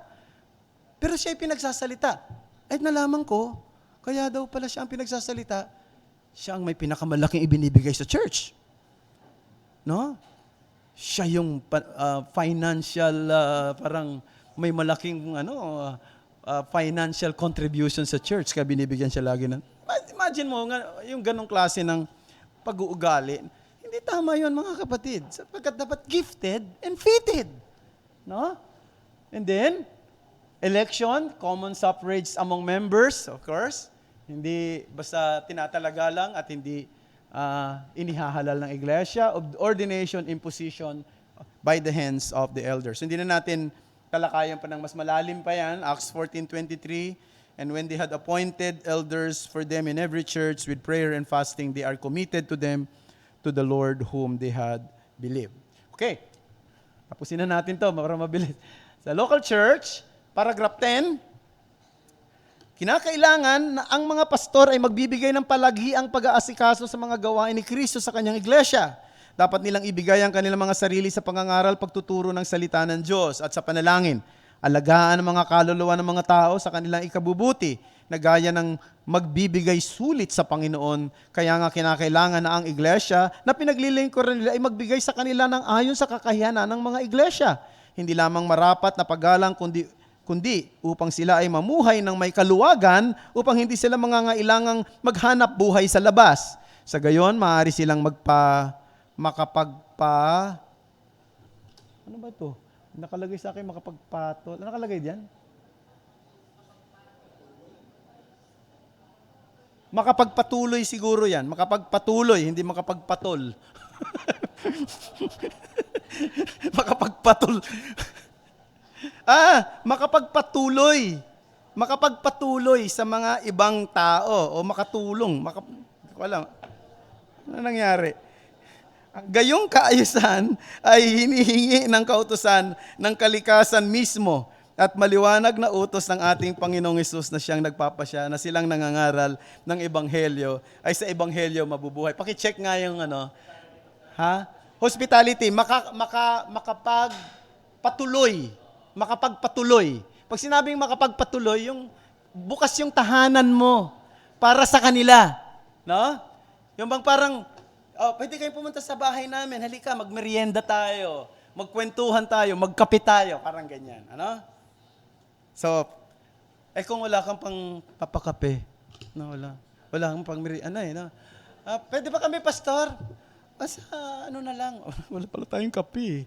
Pero siya ay pinagsasalita. At nalaman ko, kaya daw pala siya ang pinagsasalita, siya ang may pinakamalaking ibinibigay sa church. No? Siya yung financial, parang may malaking financial contribution sa church, kaya binibigyan siya lagi ng. Imagine mo, yung ganong klase ng pag-uugali. Hindi tama yun, mga kapatid. Sapagkat dapat gifted and fitted. No? And then, election, common suffrage among members, of course. Hindi basta tinatalaga lang at hindi inihahalal ng iglesia. Ordination, imposition by the hands of the elders. Hindi na natin talakayan pa ng mas malalim pa yan. Acts 14:23, and when they had appointed elders for them in every church with prayer and fasting, they are committed to them, to the Lord whom they had believed. Okay. Tapusin na natin to para mabilis. Sa local church, paragraph 10, kinakailangan na ang mga pastor ay magbibigay ng palagiang pag-aasikaso sa mga gawain ni Kristo sa kanyang iglesia. Dapat nilang ibigay ang kanilang mga sarili sa pangangaral, pagtuturo ng salita ng Diyos at sa panalangin. Alagaan ang mga kaluluwa ng mga tao sa kanilang ikabubuti na gaya ng magbibigay sulit sa Panginoon. Kaya nga kinakailangan na ang iglesia na pinaglilingkuran nila ay magbigay sa kanila ng ayon sa kakayanan ng mga iglesia. Hindi lamang marapat na paggalang kundi upang sila ay mamuhay ng may kaluwagan upang hindi sila mangangailangang maghanap buhay sa labas. Sa gayon, maaari silang ano ba to? Nakalagay sa akin makapagpatol. Ano nakalagay diyan? Makapagpatuloy siguro yan. Makapagpatuloy, hindi makapagpatol. Makapagpatol. Makapagpatuloy. Makapagpatuloy sa mga ibang tao o makatulong. Hindi ko alam. Ano nangyari? Ang gayong kaayusan ay hinihingi ng kautusan ng kalikasan mismo at maliwanag na utos ng ating Panginoong Hesus na siyang nagpapasya na silang nangangaral ng Ebanghelyo ay sa Ebanghelyo mabubuhay. Paki-check nga yung hospitality, makapagpatuloy. Makapagpatuloy. Pag sinabing makapagpatuloy, yung bukas yung tahanan mo para sa kanila. No? Yung bang parang, pwede kayong pumunta sa bahay namin, halika, magmerienda tayo, magkwentuhan tayo, magkape tayo, parang ganyan. Ano? So, kung wala kang pang papakape, no, wala kang pang no? Pwede ba kami, pastor? Ano na lang, wala pala tayong kape.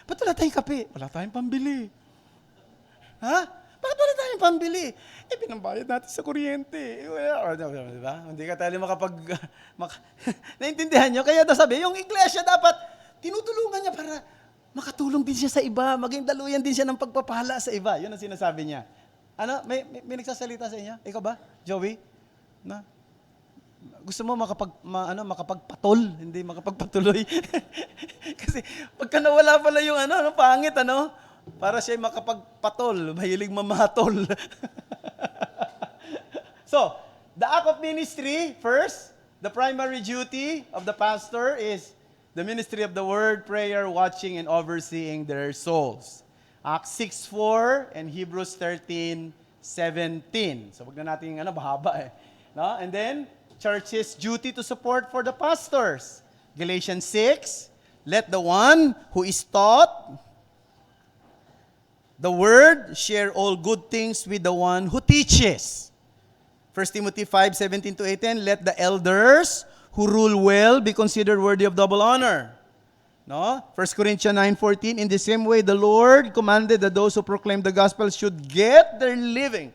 Ba't wala tayong kape? Wala tayong pambili. Bakit wala tayong pambili? Pinambayad natin sa kuryente. Diba? Hindi ka tayo naintindihan nyo? Kaya sabi, yung iglesia dapat, tinutulungan niya para makatulong din siya sa iba, maging daluyan din siya ng pagpapala sa iba. Yun ang sinasabi niya. May nagsasalita sa inyo? Ikaw ba, Joey? Gusto mo makapagpatol, hindi makapagpatuloy? Kasi pagka nawala pala yung pangit, para siya makapagpatol, mahilig mamatol. So, the act of ministry, first, the primary duty of the pastor is the ministry of the word, prayer, watching, and overseeing their souls. Acts 6:4 and Hebrews 13:17. So, wag na natin, bahaba No? And then, church's duty to support for the pastors. Galatians 6, let the one who is taught the word share all good things with the one who teaches. 1 Timothy 5:17-18, let the elders who rule well be considered worthy of double honor. No? 1 Corinthians 9:14, in the same way the Lord commanded that those who proclaim the gospel should get their living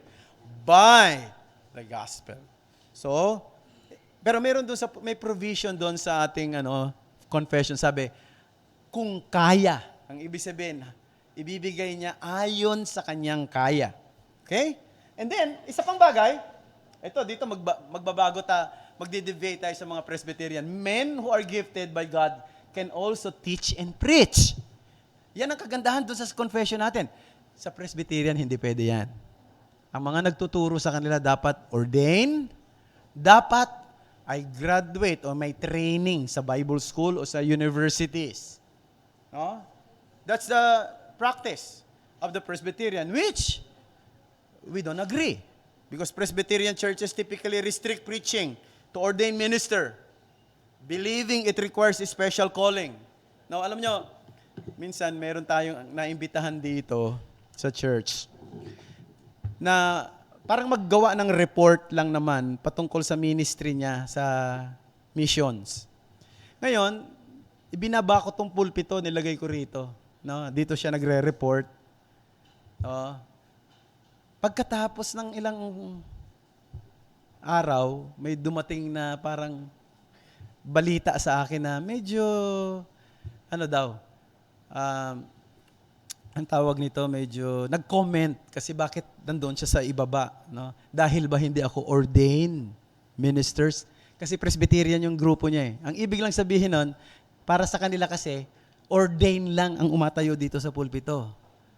by the gospel. So, pero may provision doon sa ating confession. Sabi, kung kaya, ang ibig sabihin, ibibigay niya ayon sa kanyang kaya. Okay? And then, isa pang bagay, dito magde-deviate tayo sa mga Presbyterian. Men who are gifted by God can also teach and preach. Yan ang kagandahan doon sa confession natin. Sa Presbyterian, hindi pwede yan. Ang mga nagtuturo sa kanila dapat ordained, dapat ay graduate o may training sa Bible school o sa universities. No? That's the practice of the Presbyterian, which we don't agree. Because Presbyterian churches typically restrict preaching to ordained minister, believing it requires a special calling. Now, alam nyo, minsan meron tayong naimbitahan dito sa church na parang maggawa ng report lang naman patungkol sa ministry niya sa missions. Ngayon, ibinaba ko tong pulpito, nilagay ko rito. No, dito siya nagre-report. Pagkatapos ng ilang araw, may dumating na parang balita sa akin na medyo, ang tawag nito, medyo nag-comment kasi bakit nandun siya sa ibaba. No? Dahil ba hindi ako ordained ministers? Kasi Presbyterian yung grupo niya. Ang ibig lang sabihin nun, para sa kanila kasi, ordained lang ang umatayo dito sa pulpito.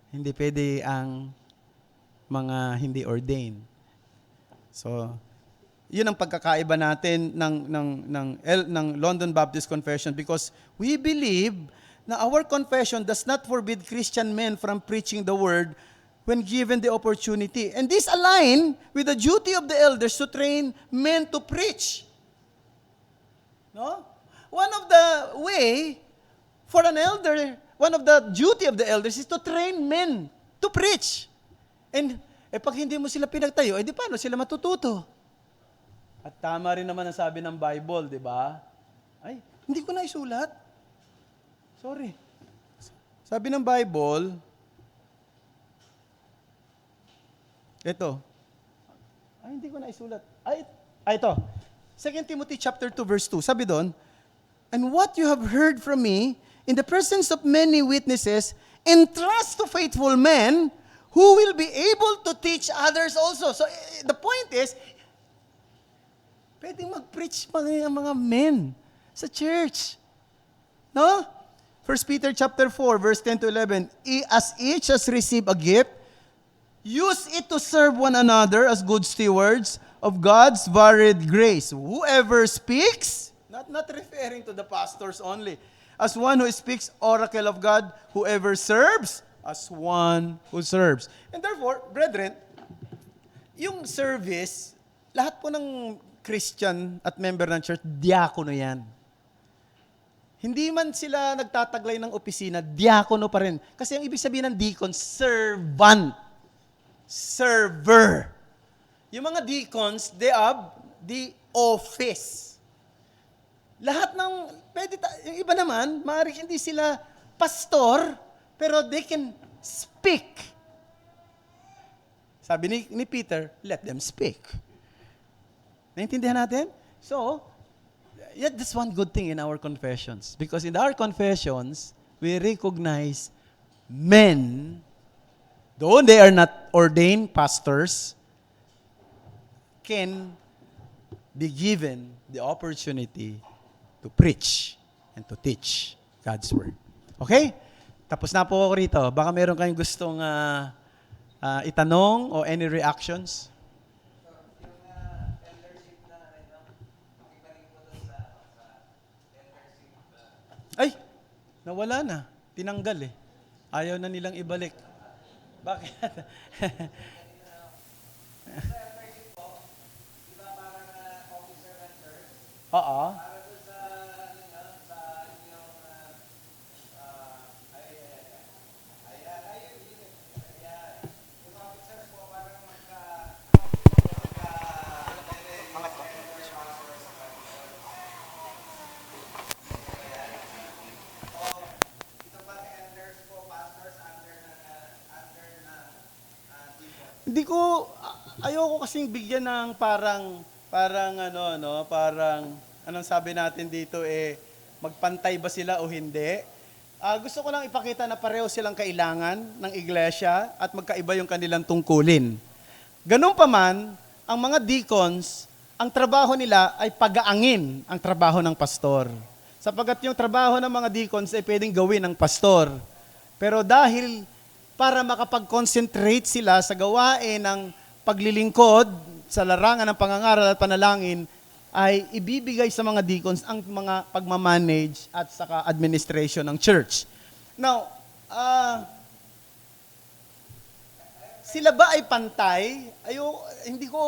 Hindi pwede ang mga hindi ordained. So, yun ang pagkakaiba natin ng London Baptist Confession because we believe na our confession does not forbid Christian men from preaching the word when given the opportunity. And this align with the duty of the elders to train men to preach. No? One of the way for an elder, one of the duty of the elders is to train men to preach. And pag hindi mo sila pinagtayo, di paano sila matututo? At tama rin naman ang sabi ng Bible, di ba? Ay, hindi ko na isulat. Sorry. Sabi ng Bible, ito. Ay, hindi ko na isulat. Ito. 2 Timothy chapter 2 verse 2. Sabi doon, "And what you have heard from me in the presence of many witnesses, entrust to faithful men who will be able to teach others also." So the point is, pwedeng mag-preach pa ang mga men sa church. No? 1 Peter chapter 4 verse 10 to 11, "As each has received a gift, use it to serve one another as good stewards of God's varied grace. Whoever speaks," not referring to the pastors only, "as one who speaks oracle of God, whoever serves, as one who serves." And therefore, brethren, yung service, lahat po ng Christian at member ng church, diakono yan. Hindi man sila nagtataglay ng opisina, diakono pa rin. Kasi ang ibig sabihin ng deacon, servant. Server. Yung mga deacons, they have the office. Lahat ng, yung iba naman, maaaring hindi sila pastor, pero they can speak. Sabi ni Peter, let them speak. Naintindihan natin? So, yeah, that's one good thing in our confessions. Because in our confessions, we recognize men, though they are not ordained pastors, can be given the opportunity to preach and to teach God's Word. Okay? Tapos na po ako rito. Baka meron kayong gustong itanong o any reactions? Ay, nawala na. Tinanggal eh. Ayaw na nilang ibalik. Bakit? Oo. Hindi ko, ayoko kasing bigyan ng parang anong sabi natin dito magpantay ba sila o hindi? Gusto ko lang ipakita na pareho silang kailangan ng iglesia at magkaiba yung kanilang tungkulin. Ganun pa man, ang mga deacons, ang trabaho nila ay pag-aangin ang trabaho ng pastor. Sapagat yung trabaho ng mga deacons ay pwedeng gawin ng pastor. Pero dahil para makapag-concentrate sila sa gawain ng paglilingkod, sa larangan ng pangangaral at panalangin, ay ibibigay sa mga deacons ang mga pagmamanage at saka administration ng church. Now, sila ba ay pantay? Hindi ko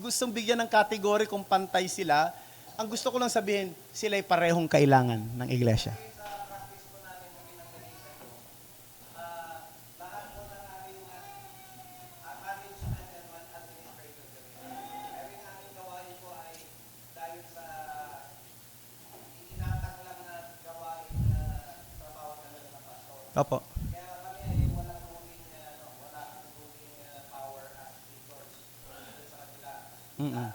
gustong bigyan ng kategory kung pantay sila. Ang gusto ko lang sabihin, sila ay parehong kailangan ng iglesia. Opo. Mm-mm.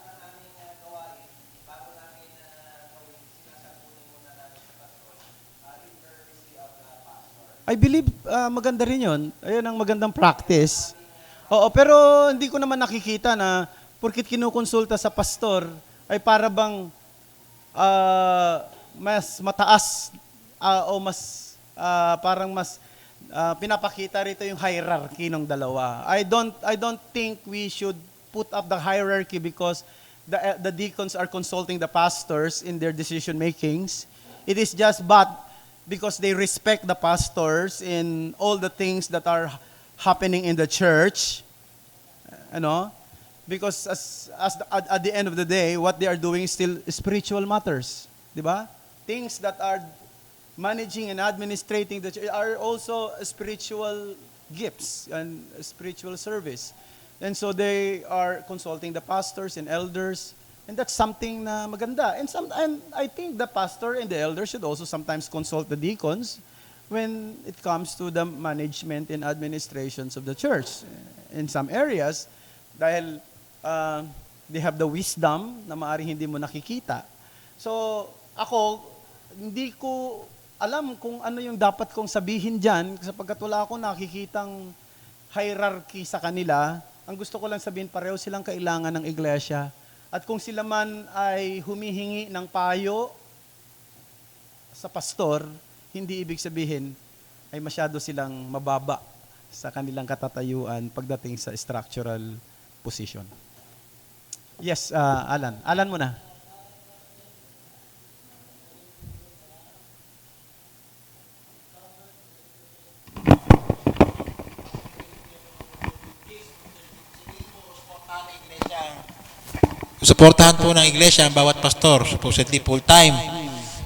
I believe maganda rin yun. Ayun ang magandang practice. Oo, pero hindi ko naman nakikita na porkit kinukonsulta sa pastor ay para bang mas mataas o mas parang mas pinapakita rito yung hierarchy ng dalawa. I don't think we should put up the hierarchy because the deacons are consulting the pastors in their decision makings. It is just because they respect the pastors in all the things that are happening in the church. Because at the end of the day, what they are doing is still spiritual matters, di ba? Things that are managing and administrating the church are also spiritual gifts and spiritual service. And so they are consulting the pastors and elders And that's something na maganda. And I think the pastor and the elder should also sometimes consult the deacons when it comes to the management and administrations of the church in some areas, dahil they have the wisdom na maaaring hindi mo nakikita. So, ako, hindi ko alam kung ano yung dapat kong sabihin dyan sapagkat wala akong nakikitang hierarchy sa kanila. Ang gusto ko lang sabihin, pareho silang kailangan ng iglesia. At kung sila man ay humihingi ng payo sa pastor, hindi ibig sabihin ay masyado silang mababa sa kanilang katatayuan pagdating sa structural position. Yes, Alan. Alan mo na. Suportahan po ng iglesia ang bawat pastor, supposedly full-time.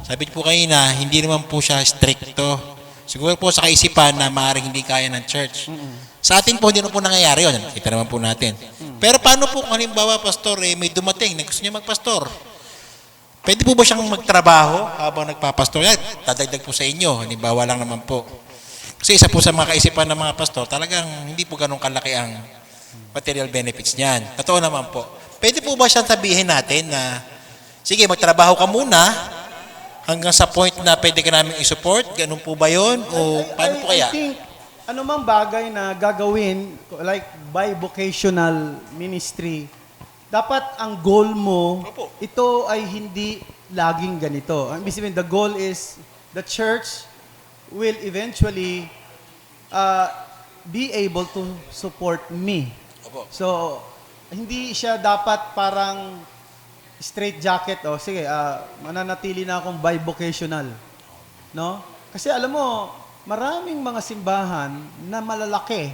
Sabi po kayo na hindi naman po siya stricto. Siguro po sa kaisipan na maaaring hindi kaya ng church. Sa atin po, hindi naman po nangyayari yun. Kita naman po natin. Pero paano po kung halimbawa, pastor, may dumating na gusto niya magpastor? Pwede po ba siyang magtrabaho habang nagpapastor? Yan, dadagdag po sa inyo. Halimbawa lang naman po. Kasi isa po sa mga kaisipan ng mga pastor, talagang hindi po ganun kalaki ang material benefits niyan. Totoo naman po. Pwede po ba siyang sabihin natin na, sige, magtrabaho ka muna hanggang sa point na pwede ka namin i-support? Ganun po ba yun? O paano po kaya? I think, anumang bagay na gagawin, like bivocational ministry, dapat ang goal mo, ito ay hindi laging ganito. Ibig sabihin, the goal is the church will eventually be able to support me. So, hindi siya dapat parang straight jacket. O, sige, mananatili na akong bivocational. No? Kasi alam mo, maraming mga simbahan na malalaki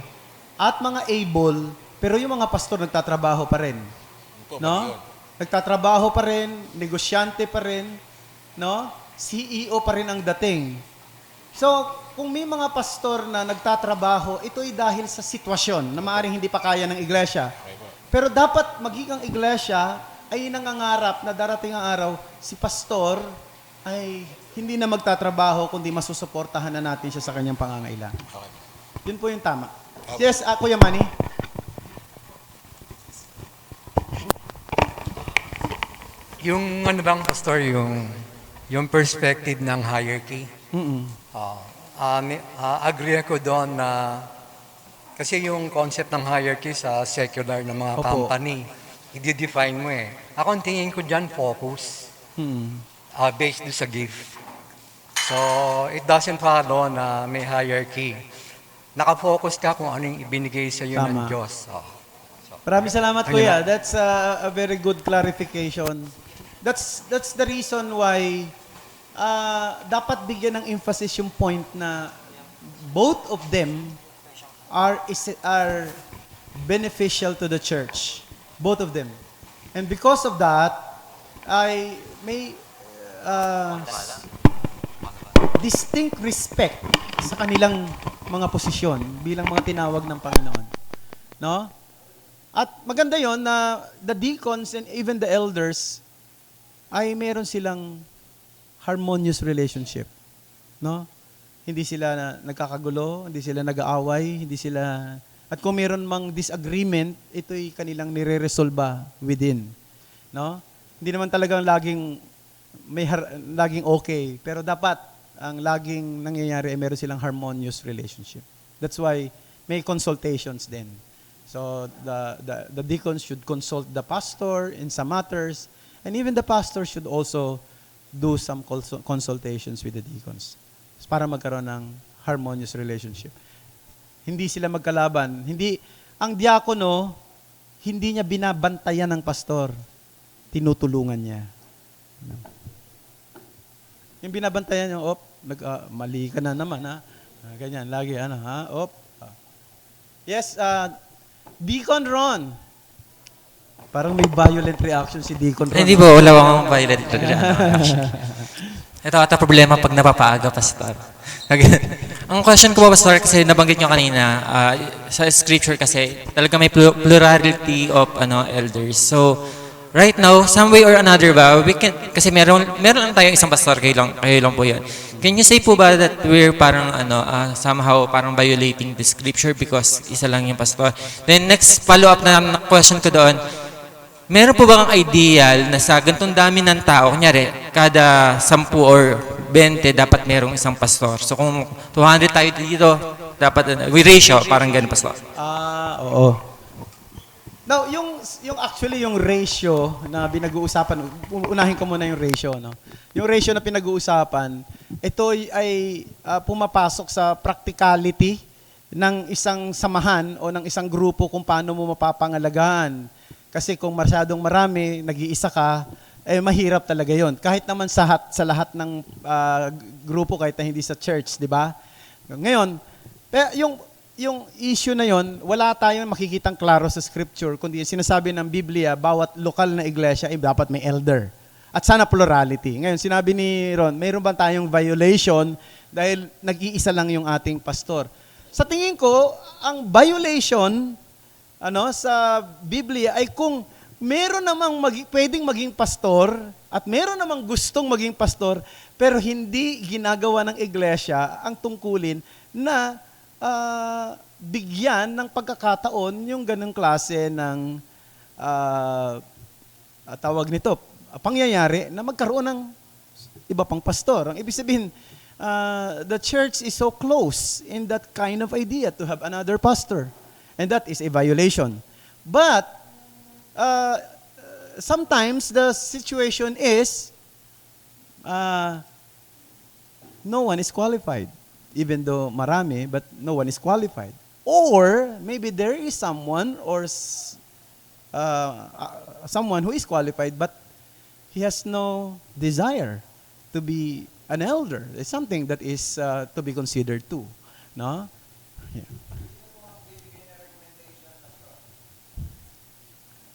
at mga able, pero yung mga pastor nagtatrabaho pa rin. No? Nagtatrabaho pa rin, negosyante pa rin, no? CEO pa rin ang dating. So, kung may mga pastor na nagtatrabaho, ito ay dahil sa sitwasyon na maaaring hindi pa kaya ng iglesia. Pero dapat maging ang iglesia ay nangangarap na darating ang araw, si pastor ay hindi na magtatrabaho kundi masusuportahan na natin siya sa kanyang pangangailangan. Yun po yung tama. Yes, Kuya Manny. Yung ano bang pastor, yung perspective ng hierarchy. Agree ako doon na kasi yung concept ng hierarchy sa secular na mga company, i-define mo eh. Ako ang tingin ko dyan, focus. Based sa gift. So, it doesn't follow na may hierarchy. Nakafocus ka kung ano yung ibinigay sa iyo ng Diyos. Maraming salamat, Kuya. That's a very good clarification. That's the reason why dapat bigyan ng emphasis yung point na both of them are beneficial to the church. Both of them. And because of that, I may distinct respect sa kanilang mga posisyon bilang mga tinawag ng Panginoon. No? At maganda yon na the deacons and even the elders ay meron silang harmonious relationship. No? Hindi sila nagkakagulo, hindi sila nag-aaway, hindi sila... At kung meron mang disagreement, ito'y kanilang nire-resolba within. No? Hindi naman talagang laging okay, pero dapat ang laging nangyayari ay meron silang harmonious relationship. That's why may consultations din. So the deacons should consult the pastor in some matters, and even the pastor should also do some consultations with the deacons para magkaroon ng harmonious relationship. Hindi sila magkalaban. Ang diakono, hindi niya binabantayan ng pastor. Tinutulungan niya. Yung binabantayan niya, mali ka na naman, ha? Ganyan, lagi, Yes, Deacon Ron. Parang may violent reaction si Deacon Ron. Hindi po, wala akong violent reaction. Ito problema pag napapaaga, pastor. Ang question ko po, pastor, kasi nabanggit nyo kanina, sa scripture kasi, talaga may plurality of elders. So, right now, some way or another ba, we can, kasi meron lang tayong isang pastor, kayo lang po yan. Can you say po ba that we're parang somehow parang violating the scripture because isa lang yung pastor? Then next follow-up na question ko doon, meron po bang ideal na sa ganitong dami ng tao, kunyari, kada 10 or 20 dapat merong isang pastor. So kung 200 tayo dito, dapat, we ratio, parang ganun pastor. Oo. Now, yung actually yung ratio na pinag-uusapan, unahin ko muna yung ratio, no? Yung ratio na pinag-uusapan, ito ay pumapasok sa practicality ng isang samahan o ng isang grupo kung paano mo mapapangalagaan. Kasi kung masyadong marami, nag-iisa ka, mahirap talaga yon. Kahit naman sa lahat ng grupo, kahit na hindi sa church, di ba? Ngayon, yung issue na yon, wala tayong makikitang klaro sa scripture, kundi sinasabi ng Biblia, bawat lokal na iglesia ay dapat may elder. At sana plurality. Ngayon, sinabi ni Ron, mayroon ba tayong violation dahil nag-iisa lang yung ating pastor? Sa tingin ko, ang violation sa Biblia ay kung meron namang pwedeng maging pastor at meron namang gustong maging pastor pero hindi ginagawa ng iglesia ang tungkulin na bigyan ng pagkakataon yung ganung klase ng tawag nito, pangyayari na magkaroon ng iba pang pastor. Ang ibig sabihin, the church is so close in that kind of idea to have another pastor. And that is a violation. But sometimes the situation is no one is qualified. Even though marami, but no one is qualified. Or maybe there is someone or someone who is qualified but he has no desire to be an elder. It's something that is to be considered too. No? Yeah.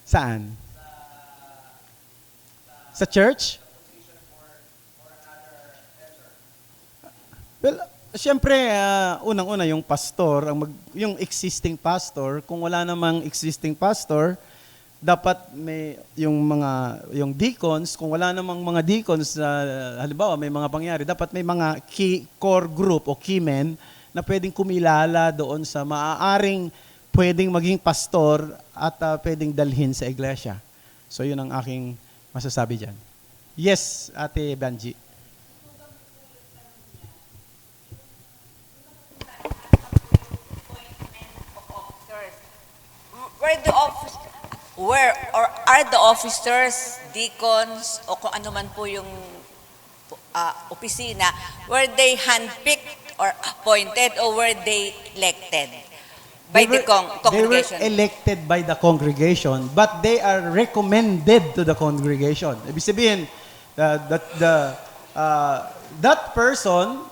Saan? Sa church? Well, siyempre, unang-una yung pastor, yung existing pastor, kung wala namang existing pastor, dapat may yung deacons, kung wala namang mga deacons, halimbawa may mga pangyari, dapat may mga key core group o key men na pwedeng kumilala doon sa maaaring pwedeng maging pastor at pwedeng dalhin sa iglesia. So yun ang aking masasabi dyan. Yes, Ate Banji. Where are the officers, deacons, o kung ano man po yung opisina, were they handpicked or appointed or were they elected by the congregation? They were elected by the congregation, but they are recommended to the congregation. Ibig sabihin, that person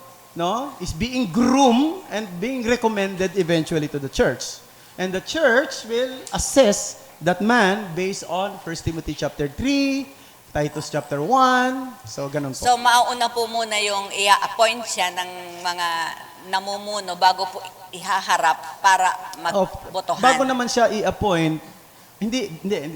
is being groomed and being recommended eventually to the church. And the church will assess that man based on 1 Timothy chapter 3, Titus chapter 1, so ganun po. So mauna po muna yung i-appoint siya ng mga namumuno bago po ihaharap para magbotohan. Bago naman siya i-appoint,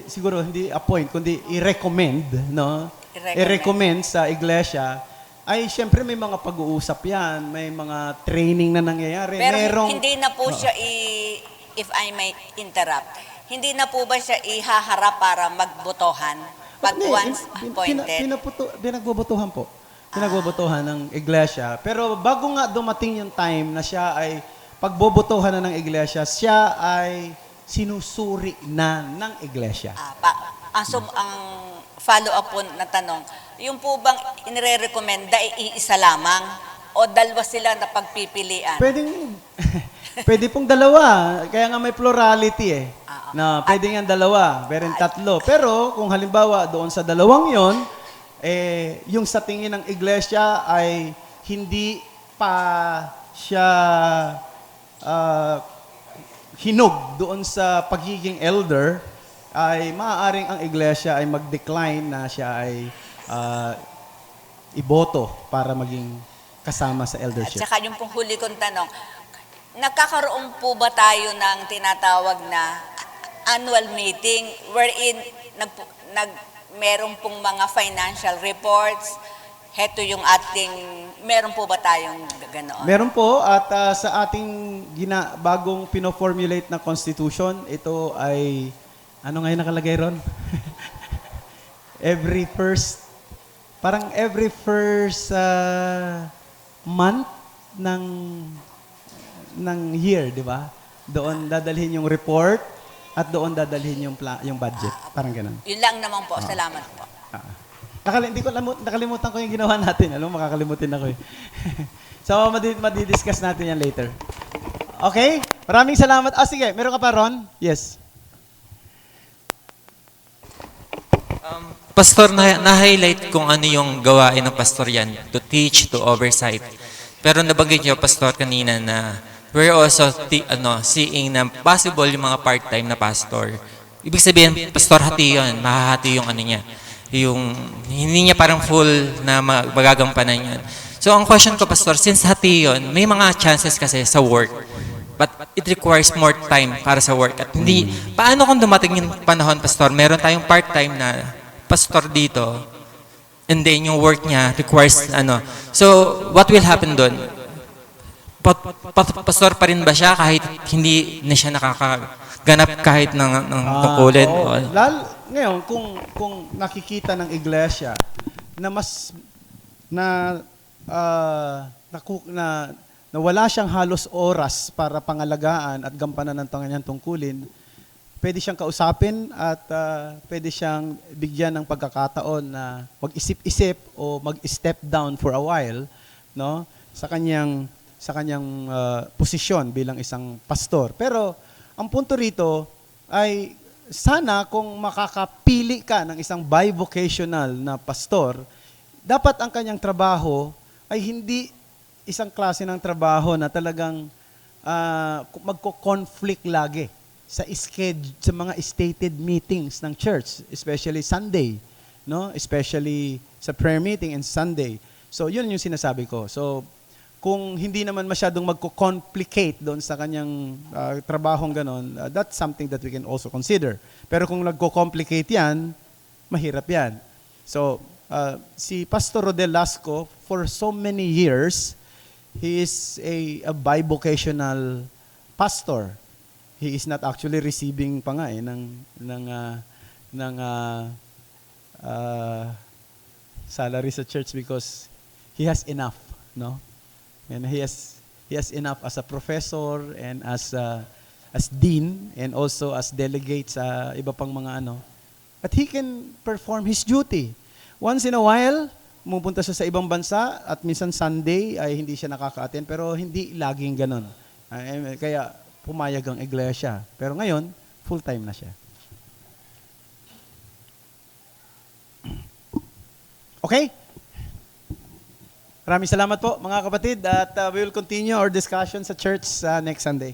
siguro hindi appoint, kundi i-recommend, no? I-recommend sa iglesia, ay siyempre may mga pag-uusap yan, may mga training na nangyayari. Pero hindi na po siya if I may interrupt, hindi na po ba siya ihaharap para magbotohan pag once appointed? Pinagbobotohan po. Pinagbobotohan ng iglesia. Pero bago nga dumating yung time na siya ay pagbobotohan na ng iglesia, siya ay sinusuri na ng iglesia. Ang follow-up po na tanong, yung po bang inire-recommenda ay iisa lamang o dalawa sila na pagpipilian? Pwede pong dalawa. Kaya nga may plurality na pwede nga dalawa, meron tatlo. Pero kung halimbawa doon sa dalawang yon, yung sa tingin ng iglesia ay hindi pa siya hinog doon sa pagiging elder, ay maaaring ang iglesia ay mag-decline na siya ay iboto para maging kasama sa eldership. At saka yung pong huli kong tanong, nagkakaroon po ba tayo ng tinatawag na annual meeting wherein meron pong mga financial reports. Heto yung ating, meron po ba tayong ganoon? Meron po at sa ating bagong pino-formulate na constitution, ito ay ano ngayon nakalagay ron? every first month ng year, di ba? Doon dadalhin yung report at doon dadalhin yung budget. Parang ganun. Yun lang naman po. Salamat po. Nakalimutan ko yung ginawa natin. Alam mo, makakalimutin ako eh. So, madidiscuss natin yan later. Okay? Maraming salamat. Sige. Meron ka pa, Ron? Yes. Pastor, na-highlight kung ano yung gawain ng pastor yan, to teach, to oversight. Pero nabanggit niyo, Pastor, kanina na we're also seeing na possible yung mga part-time na pastor. Ibig sabihin, Pastor, hati yun. Mahahati yung ano niya. Yung, hindi niya parang full na magagampanan yun. So, ang question ko, Pastor, since hati yun, may mga chances kasi sa work. But it requires more time para sa work. At hindi, paano kung dumating yung panahon, Pastor, meron tayong part-time na pastor dito, and then yung work niya requires So, what will happen doon? Pastor pa rin ba siya kahit hindi na siya nakakaganap kahit ng tungkulin? Ngayon, kung nakikita ng iglesia na mas na wala siyang halos oras para pangalagaan at gampanan ng kanyang tungkulin, pwede siyang kausapin at pwede siyang bigyan ng pagkakataon na mag-isip-isip o mag-step down for a while, no, sa kanyang posisyon bilang isang pastor. Pero ang punto rito ay sana kung makakapili ka ng isang bivocational na pastor, dapat ang kanyang trabaho ay hindi isang klase ng trabaho na talagang magko-conflict lagi sa mga stated meetings ng church, especially Sunday, no? Especially sa prayer meeting and Sunday. So, yun yung sinasabi ko. So, kung hindi naman masyadong magko-complicate doon sa kanyang trabahong ganon, that's something that we can also consider. Pero kung nagko-complicate yan, mahirap yan. So, si Pastor Rodel Lasco, for so many years, he is a bivocational pastor. He is not actually receiving pa nga ng salary sa church because he has enough, no? And he has enough as a professor and as dean and also as delegate sa iba pang mga But he can perform his duty. Once in a while, pumunta siya sa ibang bansa at minsan Sunday ay hindi siya nakaka-attend pero hindi laging ganon. Kaya pumayag ang iglesia. Pero ngayon, full-time na siya. Okay? Maraming salamat po mga kapatid at we will continue our discussion sa church next Sunday.